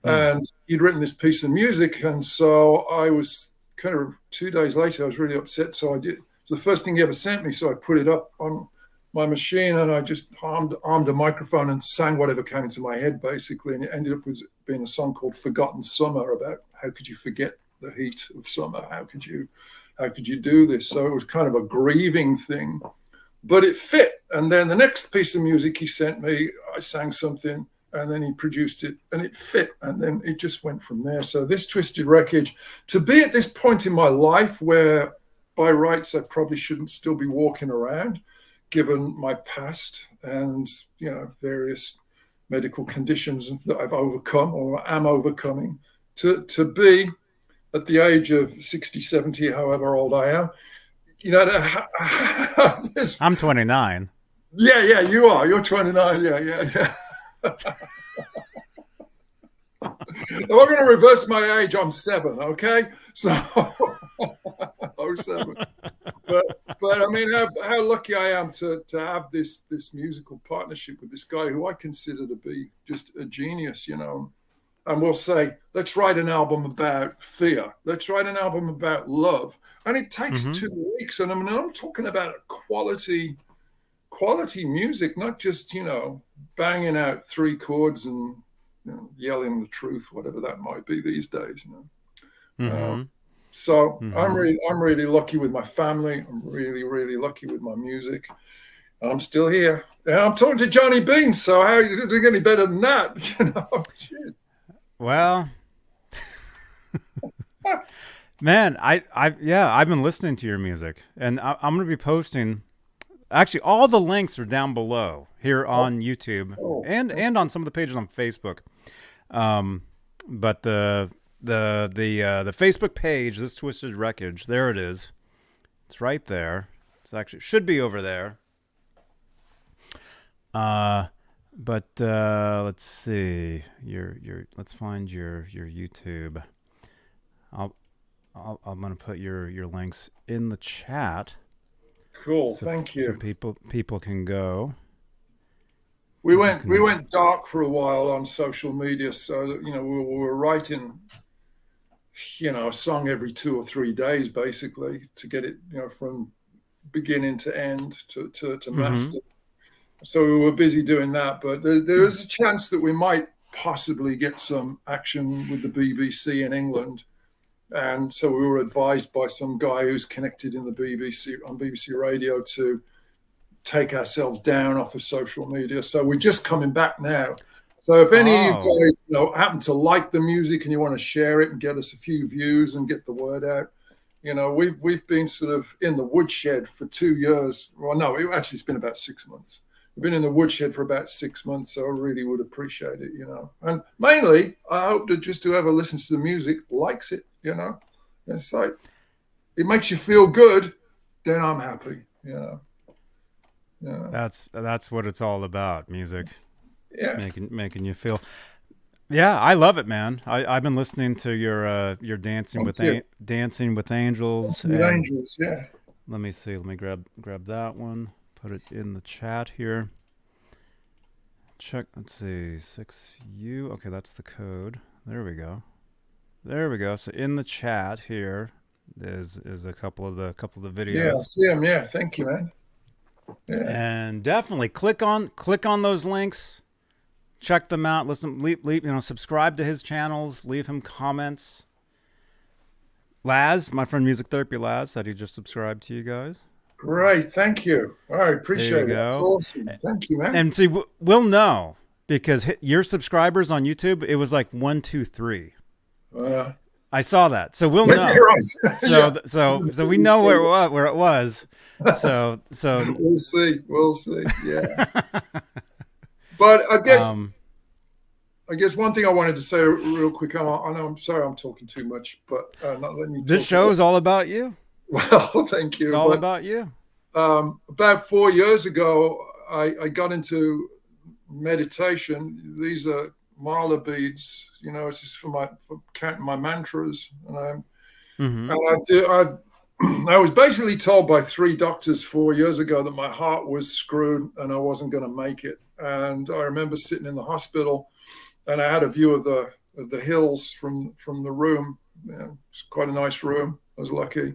And he'd written this piece of music, and so I was kind of 2 days later, I was really upset. So I did. It's the first thing he ever sent me, so I put it up on my machine, and I just armed a microphone and sang whatever came into my head, basically. And it ended up with being a song called "Forgotten Summer," about how could you forget the heat of summer? How could you do this? So it was kind of a grieving thing, but it fit. And then the next piece of music he sent me, I sang something, and then he produced it, and it fit, and then it just went from there. So this Twisted Wreckage, to be at this point in my life where by rights I probably shouldn't still be walking around, given my past and various medical conditions that I've overcome or am overcoming, to be at the age of 60, 70, however old I am, I'm 29. Yeah, you are. You're 29. Yeah. If I'm going to reverse my age, I'm 7, okay? So, 07. But I mean, how lucky I am to have this musical partnership with this guy who I consider to be just a genius, And we'll say, let's write an album about fear. Let's write an album about love. And it takes 2 weeks. And I mean, I'm talking about a quality quality music, not just, banging out 3 chords and yelling the truth, whatever that might be these days. So I'm really lucky with my family. I'm really, really lucky with my music. I'm still here. And I'm talking to Johnny Beane, so how are you doing any better than that? Shit. Well, man, I've been listening to your music, and I'm going to be posting. Actually, all the links are down below here on YouTube and on some of the pages on Facebook. But the Facebook page, this Twisted Wreckage, there it is. It's right there. It's actually should be over there. But let's see. Let's find your YouTube. I'm gonna put your links in the chat. Cool, thank you. So people can go. We went dark for a while on social media, so that we were writing, a song every 2 or 3 days, basically, to get it, from beginning to end to master. So we were busy doing that, but there is a chance that we might possibly get some action with the BBC in England. And so we were advised by some guy who's connected in the BBC on BBC Radio to take ourselves down off of social media. So we're just coming back now. So if any of you guys happen to like the music and you want to share it and get us a few views and get the word out, we've been sort of in the woodshed for 2 years. Well, no, it's been about 6 months. We've been in the woodshed for about 6 months, so I really would appreciate it, And mainly, I hope that just whoever listens to the music likes it, It's like, it makes you feel good, then I'm happy, Yeah. That's what it's all about, music. Yeah. Making you feel. Yeah, I love it, man. I've been listening to your Dancing with Angels. Dancing with Angels, yeah. Let me see. Let me grab that one. Put it in the chat here. Check. Let's see. 6U. Okay, that's the code. There we go. So in the chat here is a couple of the videos. Yeah, I see them. Yeah, thank you, man. Yeah. And definitely click on those links. Check them out. Listen, leave subscribe to his channels. Leave him comments. Laz, my friend Music Therapy Laz, said he just subscribed to you guys. Great, thank you. All right, appreciate it. That's awesome. Thank you, man. And see, we'll know because your subscribers on YouTube, it was like 1, 2, 3. I saw that, so we'll know. So we know where it was. So we'll see. Yeah. But I guess one thing I wanted to say real quick. I know I'm sorry I'm talking too much, but not letting you. This show is all about you. Well, thank you. It's all about you. About 4 years ago, I got into meditation. These are mala beads. It's just for counting my mantras, and I was basically told by 3 doctors 4 years ago that my heart was screwed and I wasn't going to make it. And I remember sitting in the hospital, and I had a view of the hills from the room. It's quite a nice room. I was lucky.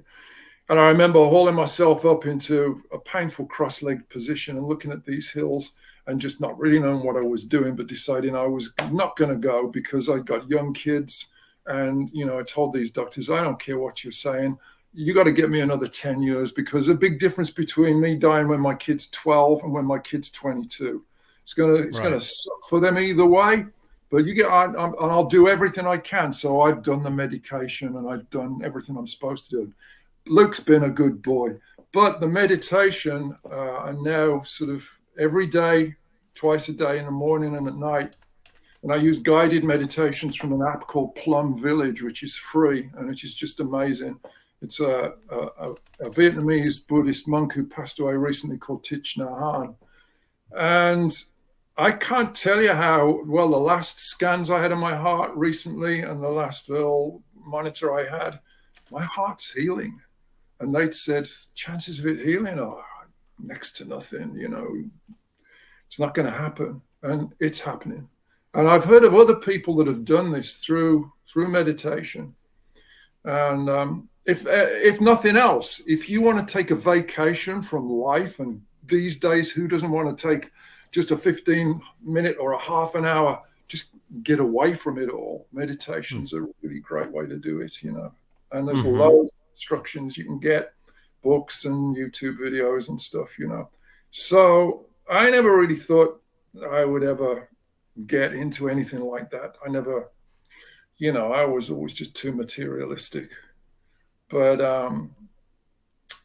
And I remember hauling myself up into a painful cross-legged position and looking at these hills and just not really knowing what I was doing, but deciding I was not going to go because I got young kids. And, I told these doctors, I don't care what you're saying. You got to get me another 10 years because a big difference between me dying when my kid's 12 and when my kid's 22. It's going to suck for them either way. But and I'll do everything I can. So I've done the medication and I've done everything I'm supposed to do. Luke's been a good boy, but the meditation, I now sort of every day, twice a day in the morning and at night. And I use guided meditations from an app called Plum Village, which is free and which is just amazing. It's a Vietnamese Buddhist monk who passed away recently called Thich Nhat Hanh. And I can't tell you how well the last scans I had in my heart recently and the last little monitor I had, my heart's healing. And they'd said, chances of it healing are next to nothing, It's not going to happen. And it's happening. And I've heard of other people that have done this through meditation. And if nothing else, if you want to take a vacation from life and these days, who doesn't want to take just a 15-minute or a half an hour, just get away from it all? Meditation's a really great way to do it, and there's loads of instructions you can get, books and YouTube videos and stuff, So I never really thought I would ever get into anything like that. I never, I was always just too materialistic. But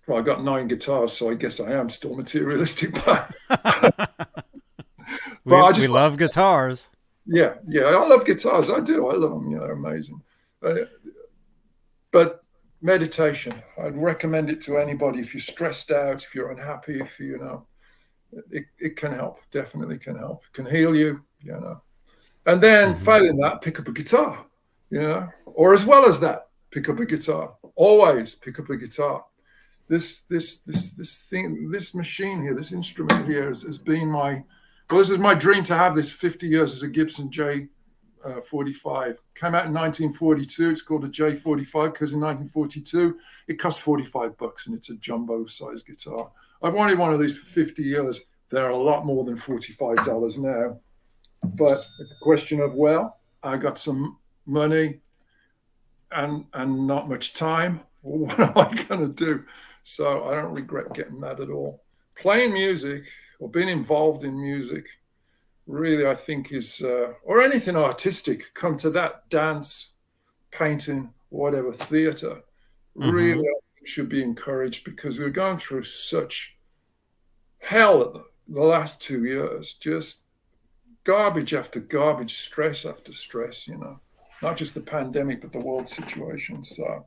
well, I got 9 guitars, so I guess I am still materialistic. But we love guitars. Yeah, I love guitars. I do. I love them. They're amazing. But meditation, I'd recommend it to anybody if you're stressed out, if you're unhappy, if it can help. Definitely can help. It can heal you, And then failing that, pick up a guitar, or as well as that, pick up a guitar. Always pick up a guitar. This thing, this machine here, this instrument here has been this is my dream to have this 50 years as a Gibson J45. Came out in 1942. It's called a J45 because in 1942 it cost $45 and it's a jumbo size guitar. I've wanted one of these for 50 years. They're a lot more than $45 now, but it's a question of, I got some money and not much time. What am I going to do? So I don't regret getting that at all. Playing music or being involved in music really, I think, is, or anything artistic, come to that, dance, painting, whatever, theater, really I think should be encouraged, because we're going through such hell at the last 2 years, just garbage after garbage, stress after stress, not just the pandemic, but the world situation. So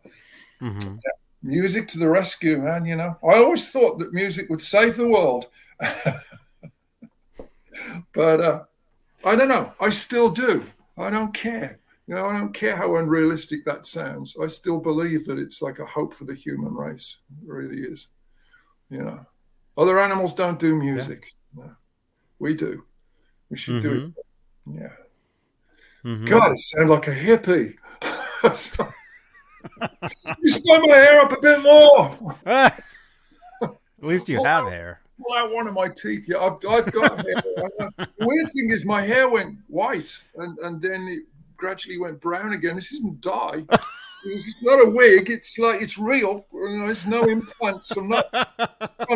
music to the rescue, man, I always thought that music would save the world. But I don't know. I still do. I don't care. I don't care how unrealistic that sounds. I still believe that it's like a hope for the human race. It really is. Other animals don't do music. Yeah. No, we do. We should do it. Yeah. God, I sound like a hippie. You split my hair up a bit more. At least you have hair. Pull out one of my teeth. Yeah, I've got hair. The weird thing is my hair went white and then it gradually went brown again. This isn't dye. It's not a wig. It's like, it's real. There's no implants. I'm not trying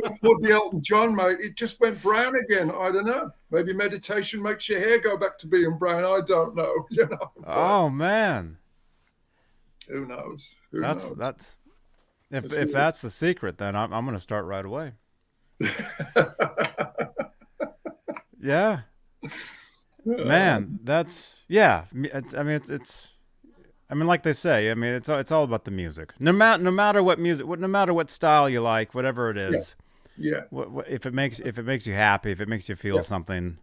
to afford the Elton John, mate. It just went brown again. I don't know. Maybe meditation makes your hair go back to being brown. I don't know. Oh, man. Who knows? That's if that's the secret, then I'm going to start right away. Yeah, man, that's it's like they say, it's all about the music. No matter what music, no matter what style you like, whatever it is. Yeah. If it makes you happy, if it makes you feel something.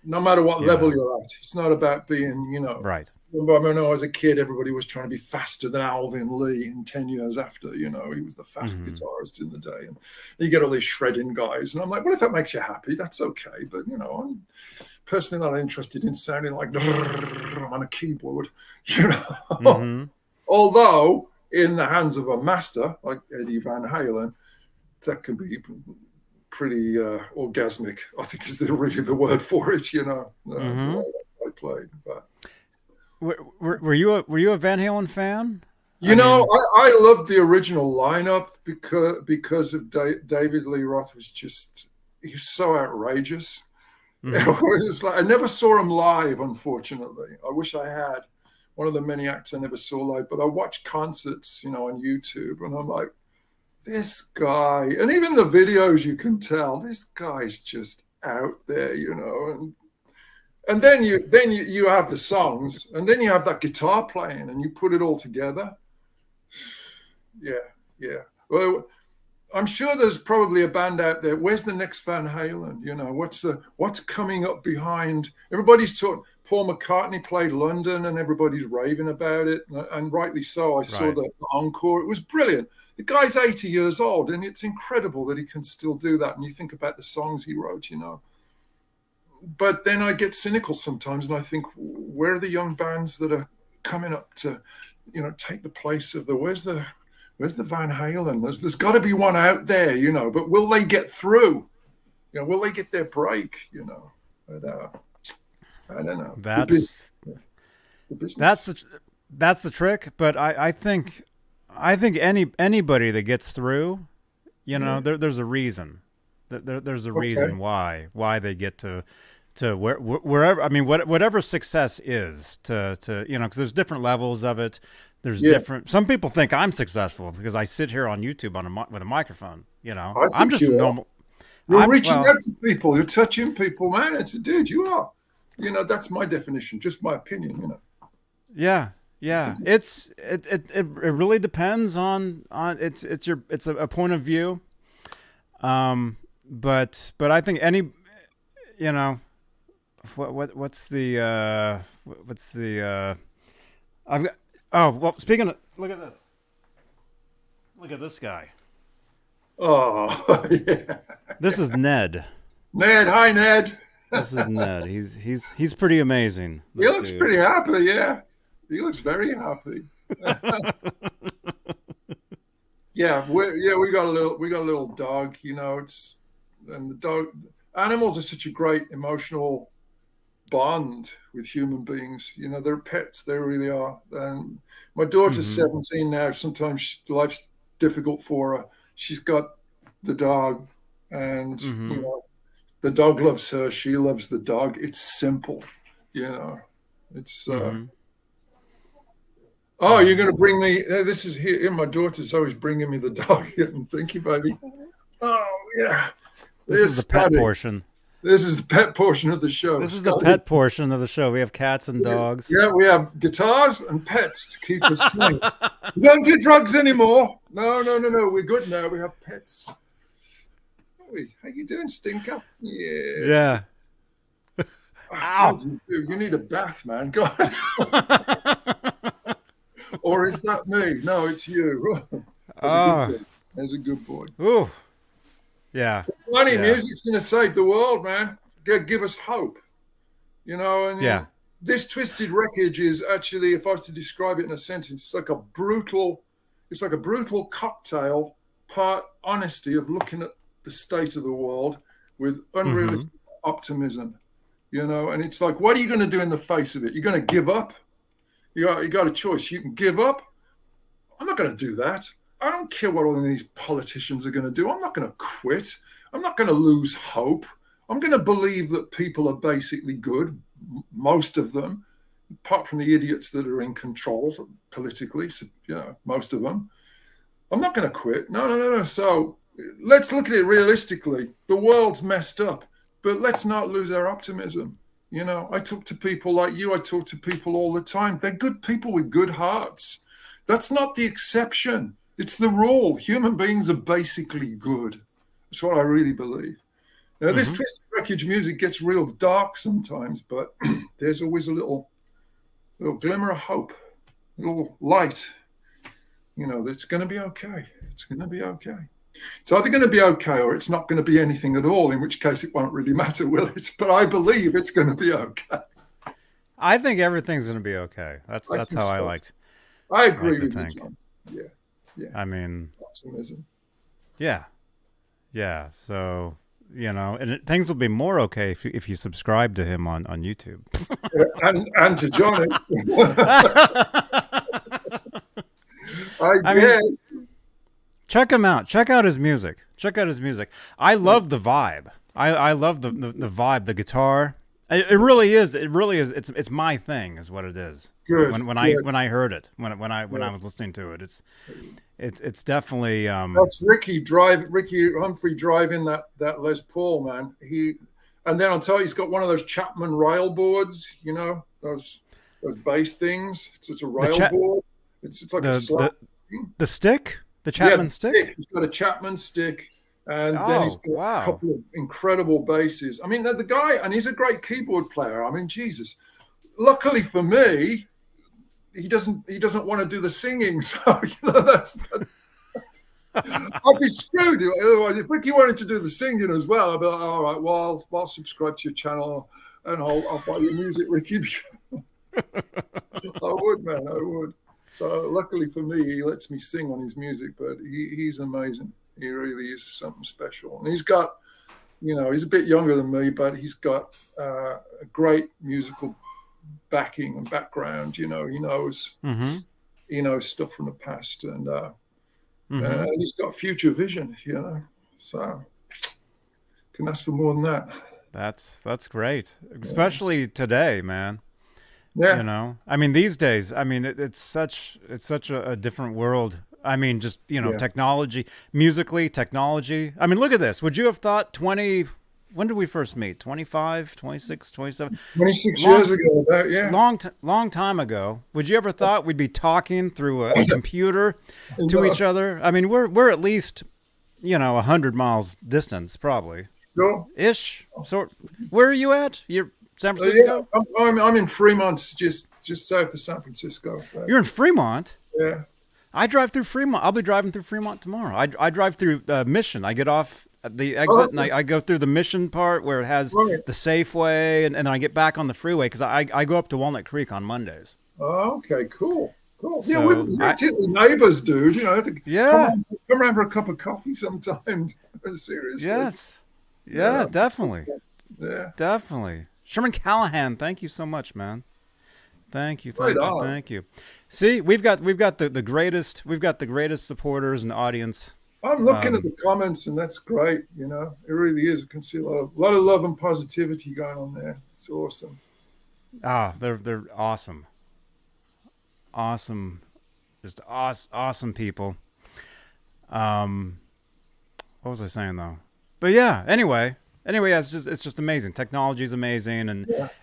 No matter what level you're at, it's not about being, right. When I was a kid, everybody was trying to be faster than Alvin Lee. And 10 years after, he was the fast guitarist in the day. And you get all these shredding guys. And I'm like, well, if that makes you happy, that's okay. But, I'm personally not interested in sounding like on a keyboard, Although, in the hands of a master like Eddie Van Halen, that can be pretty orgasmic, I think is really the word for it, the way I played. But were you a Van Halen fan? I loved the original lineup because of David Lee Roth he's so outrageous. It was like, I never saw him live, unfortunately. I wish I had. One of the many acts I never saw live, but I watched concerts, on YouTube, and I'm like, this guy, and even the videos, you can tell this guy's just out there, and then you have the songs, and then you have that guitar playing, and you put it all together. Yeah. Well, I'm sure there's probably a band out there. Where's the next Van Halen? What's coming up behind? Everybody's talking. Paul McCartney played London, and everybody's raving about it, and rightly so. I saw the encore. It was brilliant. The guy's 80 years old, and it's incredible that he can still do that. And you think about the songs he wrote, But then I get cynical sometimes, and I think, where are the young bands that are coming up to, take the place of where's the Van Halen? There's got to be one out there, But will they get through? You know, will they get their break? You know, but I don't know. That's the business. That's the trick. But I think anybody that gets through, you know, there's a reason. There's a reason why they get to wherever. I mean, whatever success is to you know, because there's different levels of it. There's different. Some people think I'm successful because I sit here on YouTube with a microphone. You know, I'm just normal. You're reaching out to people. You're touching people, man. It's dude, you are. You know, that's my definition. Just my opinion. You know. Yeah. It really depends on it's a point of view. But I think you know, what's the I've got, oh, well, speaking of, look at this guy. Oh, yeah. This is Ned. Hi Ned. This is Ned. He's pretty amazing. He looks pretty happy, yeah. He looks very happy. Yeah, we got a little dog, you know, and the dog, animals are such a great emotional bond with human beings. You know, they're pets, they really are. And my daughter's 17 now. Sometimes life's difficult for her. She's got the dog, and you know, the dog loves her. She loves the dog. It's simple, you know. It's oh, you're going to bring me. This is here. My daughter's always bringing me the dog. Thank you, baby. Oh yeah. This is the pet portion. This is the pet portion of the show. This is the pet portion of the show. We have cats and dogs. Yeah, we have guitars and pets to keep us sane. We don't do drugs anymore. No. We're good now. We have pets. How you doing, Stinker? Yeah. Yeah. Ow. God, you need a bath, man. God. Or is that me? No, it's you. There's a good boy. Ooh. Yeah. Funny, music's going to save the world, man. Give us hope. You know, and this Twisted Wreckage is actually, if I was to describe it in a sentence, it's like a brutal cocktail, part honesty of looking at the state of the world with unrealistic optimism. You know, and it's like, what are you going to do in the face of it? You're going to give up? You got a choice. You can give up. I'm not going to do that. I don't care what all of these politicians are going to do. I'm not going to quit. I'm not going to lose hope. I'm going to believe that people are basically good, most of them, apart from the idiots that are in control politically, so, you know, most of them. I'm not going to quit. No. So let's look at it realistically. The world's messed up, but let's not lose our optimism. You know, I talk to people like you. I talk to people all the time. They're good people with good hearts. That's not the exception. It's the rule. Human beings are basically good. That's what I really believe. Now, this Twisted Wreckage music gets real dark sometimes, but there's always a little glimmer of hope, a little light. You know, that's going to be okay. It's going to be okay. It's either going to be okay or it's not going to be anything at all, in which case it won't really matter, will it? But I believe it's going to be okay. I think everything's going to be okay. That's how I liked. I agree with you, John. Yeah. I mean, optimism. Yeah. So, you know, and things will be more okay if you subscribe to him on YouTube. and to Johnny. I guess. Mean, check him out. Check out his music. I love the vibe. I love the vibe, the guitar. It really is. It's my thing, is what it is. Good. When I heard it, when I was listening to it, it's definitely. That's Ricky Humphrey driving that Les Paul, man. And then I'll tell you, he's got one of those Chapman rail boards. You know, those bass things. It's a rail board. It's like a slap. The stick, the Chapman stick. He's got a Chapman stick. And then he's got a couple of incredible basses. I mean, the guy, and he's a great keyboard player. I mean, Jesus. Luckily for me, he doesn't want to do the singing. So, you know, I'd be screwed. Otherwise, if Ricky wanted to do the singing as well, I'd be like, all right, well, I'll subscribe to your channel and I'll buy your music, Ricky. I would, man, I would. So luckily for me, he lets me sing on his music, but he's amazing. He really is something special. And he's got he's a bit younger than me, but he's got a great musical backing and background. He knows stuff from the past, and he's got future vision. So can ask for more than that. That's great, especially today, man. Yeah. I mean, these days, I mean, it's such a different world. I mean, just, technology, musically, technology. I mean, look at this. Would you have thought when did we first meet? 25, 26, 27? 26 years ago, yeah. Long time ago. Would you ever thought we'd be talking through a computer to each other? I mean, we're at least, 100 miles distance, probably. Sure. Ish. So, where are you at? You're San Francisco? Yeah, I'm in Fremont, just south of San Francisco. You're in Fremont? Yeah. I drive through Fremont. I'll be driving through Fremont tomorrow. I drive through Mission. I get off at the exit and I go through the Mission part where it has the Safeway, and then I get back on the freeway because I go up to Walnut Creek on Mondays. Oh, okay, cool. So we're neighbors, dude. Yeah. Come around for a cup of coffee sometime. Seriously. Yes. Yeah, definitely. Yeah. Definitely. Sherman Callahan, thank you so much, man. Thank you. See, we've got the greatest supporters and audience. I'm looking at the comments, and that's great. It really is. I can see a lot of love and positivity going on there. It's awesome. They're awesome. Awesome, just awesome people. What was I saying though? But yeah. Anyway, it's just amazing. Technology is amazing,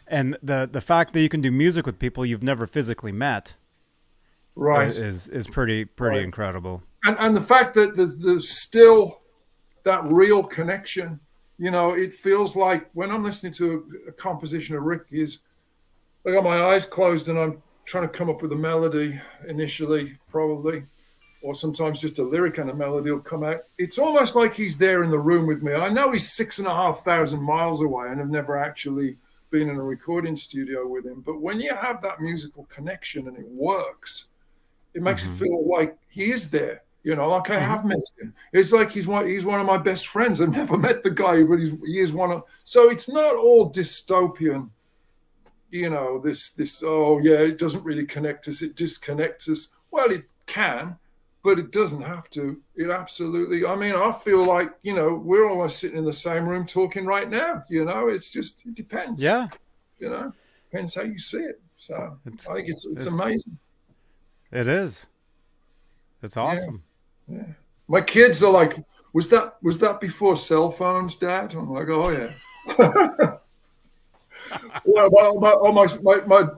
and the fact that you can do music with people you've never physically met, right, is pretty incredible. And the fact that there's still that real connection. It feels like when I'm listening to a composition of Ricky's, I got my eyes closed and I'm trying to come up with a melody initially, probably, or sometimes just a lyric and a melody will come out. It's almost like he's there in the room with me. I know he's 6,500 miles away and I've never actually been in a recording studio with him. But when you have that musical connection and it works, it makes it feel like he is there. Like I have met him. It's like he's one of my best friends. I've never met the guy, but he is one of. So it's not all dystopian. This. Oh yeah, it doesn't really connect us. It disconnects us. Well, it can, but it doesn't have to. It absolutely. I mean, I feel like we're almost sitting in the same room talking right now. It depends. Yeah. Depends how you see it. So I think it's amazing. It is. It's awesome. Yeah. My kids are like, was that before cell phones, Dad? I'm like, oh yeah.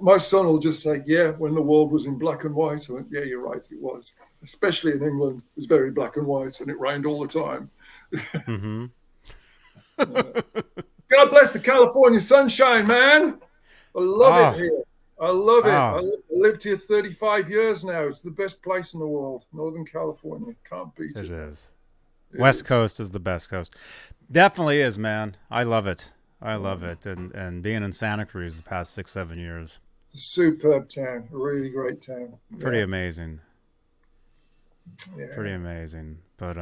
My son will just say, yeah, when the world was in black and white. I went, yeah, you're right, it was. Especially in England, it was very black and white and it rained all the time. God bless the California sunshine, man. I love it here. I love it. I lived here 35 years now. It's the best place in the world. Northern California. Can't beat it. It is. West Coast is the best coast. Definitely is, man. I love it. I love it. And being in Santa Cruz the past 6-7 years. It's a superb town. A really great town. Pretty amazing. Yeah. Pretty amazing. But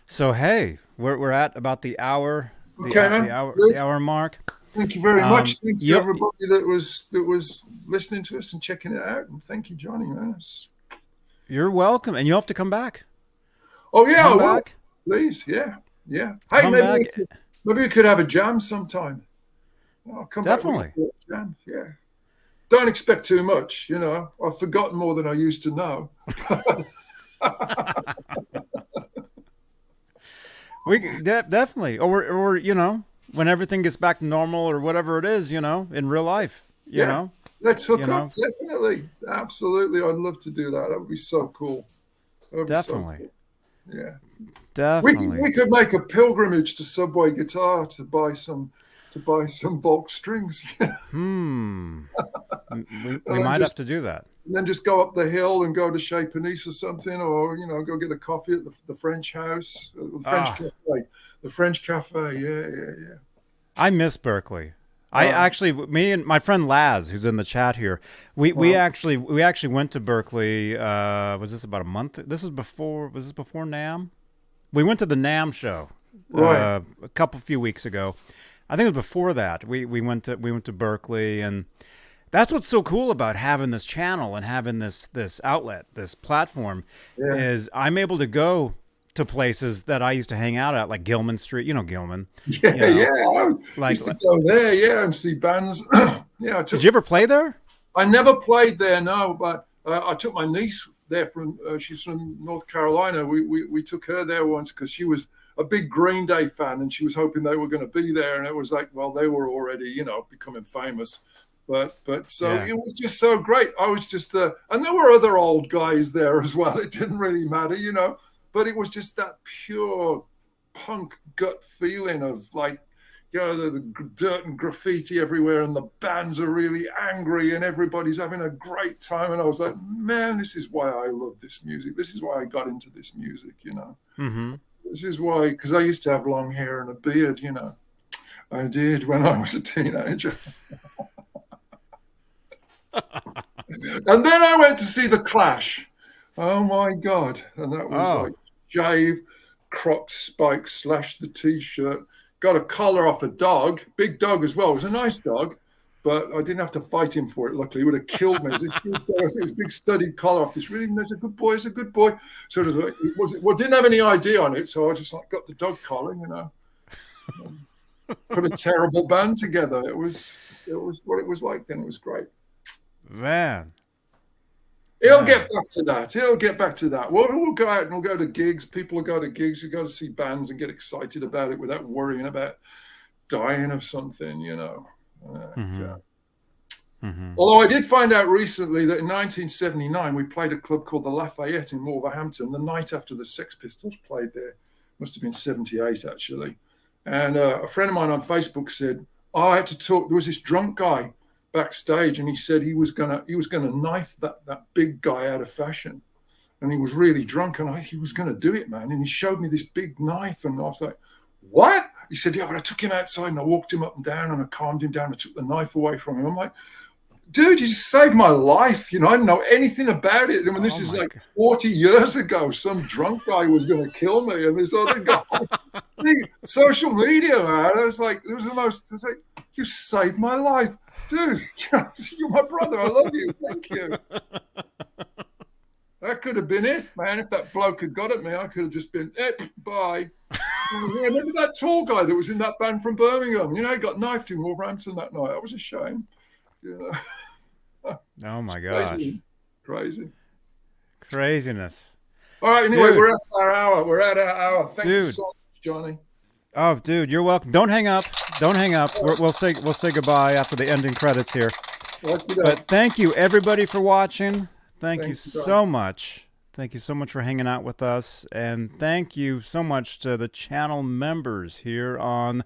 so hey, we're at about the hour. The hour mark. Thank you very much. Thank you everybody that was listening to us and checking it out. And thank you, Johnny, man. You're welcome. And you'll have to come back. Oh yeah, I will. Please, yeah. Hey, maybe we could have a jam sometime. I'll come Definitely. back with a jam. Yeah. Don't expect too much, I've forgotten more than I used to know. We definitely, or when everything gets back to normal or whatever it is, in real life, you know. Let's hook up. Definitely, absolutely. I'd love to do that. That would be so cool. Definitely. So cool. Yeah. Definitely. We could make a pilgrimage to Subway Guitar to buy some bulk strings. We might have to do that. And then just go up the hill and go to Chez Panisse or something, or go get a coffee at the French house, the French cafe. Yeah. I miss Berkeley. Me and my friend Laz, who's in the chat here, we actually went to Berkeley. Was this about a month? Was this before NAMM? We went to the NAMM show Right. a few weeks ago. I think it was before that. We went to Berkeley, and that's what's so cool about having this channel and having this outlet, this platform, is I'm able to go to places that I used to hang out at, like Gilman Street. You know Gilman. Yeah, you know, yeah. I like, used to go there, yeah, and see bands. Yeah. Did you ever play there? I never played there, no, but I took my niece there from, she's from North Carolina. We took her there once because she was a big Green Day fan and she was hoping they were going to be there. And it was like, well, they were already, you know, becoming famous. But so it was just so great. I was just, and there were other old guys there as well. It didn't really matter, you know, but it was just that pure punk gut feeling of like, you know, the dirt and graffiti everywhere and the bands are really angry and everybody's having a great time. And I was like, man, this is why I love this music. This is why I got into this music, you know. Mm-hmm. This is why, because I used to have long hair and a beard, you know. I did when I was a teenager. And then I went to see The Clash. Oh, my God. And that was like shave, crop spikes, slash the T-shirt. Got a collar off a dog, big dog as well. It was a nice dog, but I didn't have to fight him for it. Luckily, he would have killed me. It was a big studded collar off this. Really, it's a good boy. It's a good boy. Sort of, didn't have any ID on it, so I just like got the dog collar, you know. Put a terrible band together. It was what it was like then. It was great. Man. It'll get back to that. It'll get back to that. We'll go out and we'll go to gigs. People will go to gigs. You go to see bands and get excited about it without worrying about dying of something, you know. Although I did find out recently that in 1979 we played a club called the Lafayette in Wolverhampton the night after the Sex Pistols played there. Must have been 78 actually. And a friend of mine on Facebook said, I had to talk. There was this drunk guy backstage, and he said he was gonna knife that big guy out of Fáshiön, and he was really drunk, and he was gonna do it, man. And he showed me this big knife, and I was like, "What?" He said, "Yeah, but I took him outside and I walked him up and down, and I calmed him down. I took the knife away from him." I'm like, "Dude, you just saved my life. You know, I didn't know anything about it. I mean, this is like 40 years ago. Some drunk guy was gonna kill me, and this other guy." Social media, man. I was like, it was the most. I was like, "You saved my life." Dude, you're my brother. I love you. Thank you. That could have been it, man. If that bloke had got at me, I could have just been, bye. Remember that tall guy that was in that band from Birmingham? You know, he got knifed in Wolverhampton that night. That was a shame. You know? Oh, my gosh. Crazy. Craziness. All right, anyway, we're at our hour. Thank you so much, Johnny. Oh, dude, you're welcome. Don't hang up. We'll say goodbye after the ending credits here. But thank you, everybody, for watching. Thank you so much. Thank you so much for hanging out with us. And thank you so much to the channel members here on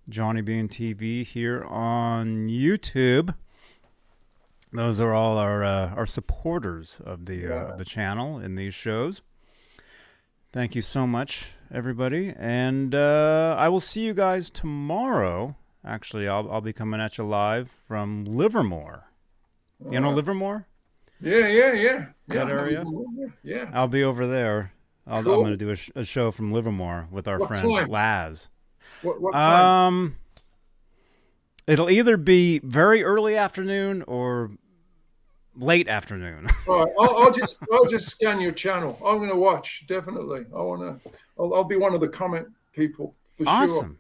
Johnny Beane TV, here on YouTube. Those are all our supporters of the channel in these shows. Thank you so much, everybody, and I will see you guys tomorrow. Actually, I'll be coming at you live from Livermore. You know Livermore? Yeah. That area? Yeah. I'll be over there. Cool. I'm going to do a show from Livermore with our friend Laz. What time? It'll either be very early afternoon or late afternoon. All right, I'll just scan your channel. I'm going to watch, definitely. I'll be one of the comment people for sure.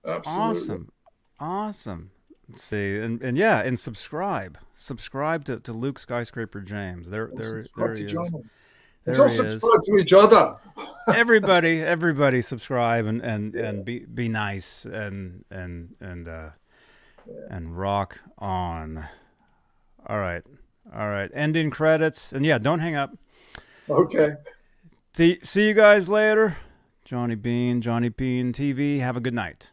Absolutely. Awesome. Let's see, and subscribe to Luke Skyscraper James. There he is. Let's all subscribe to each other. everybody subscribe and be nice and rock on. All right. Ending credits, and don't hang up. Okay. See you guys later. Johnny Beane TV. Have a good night.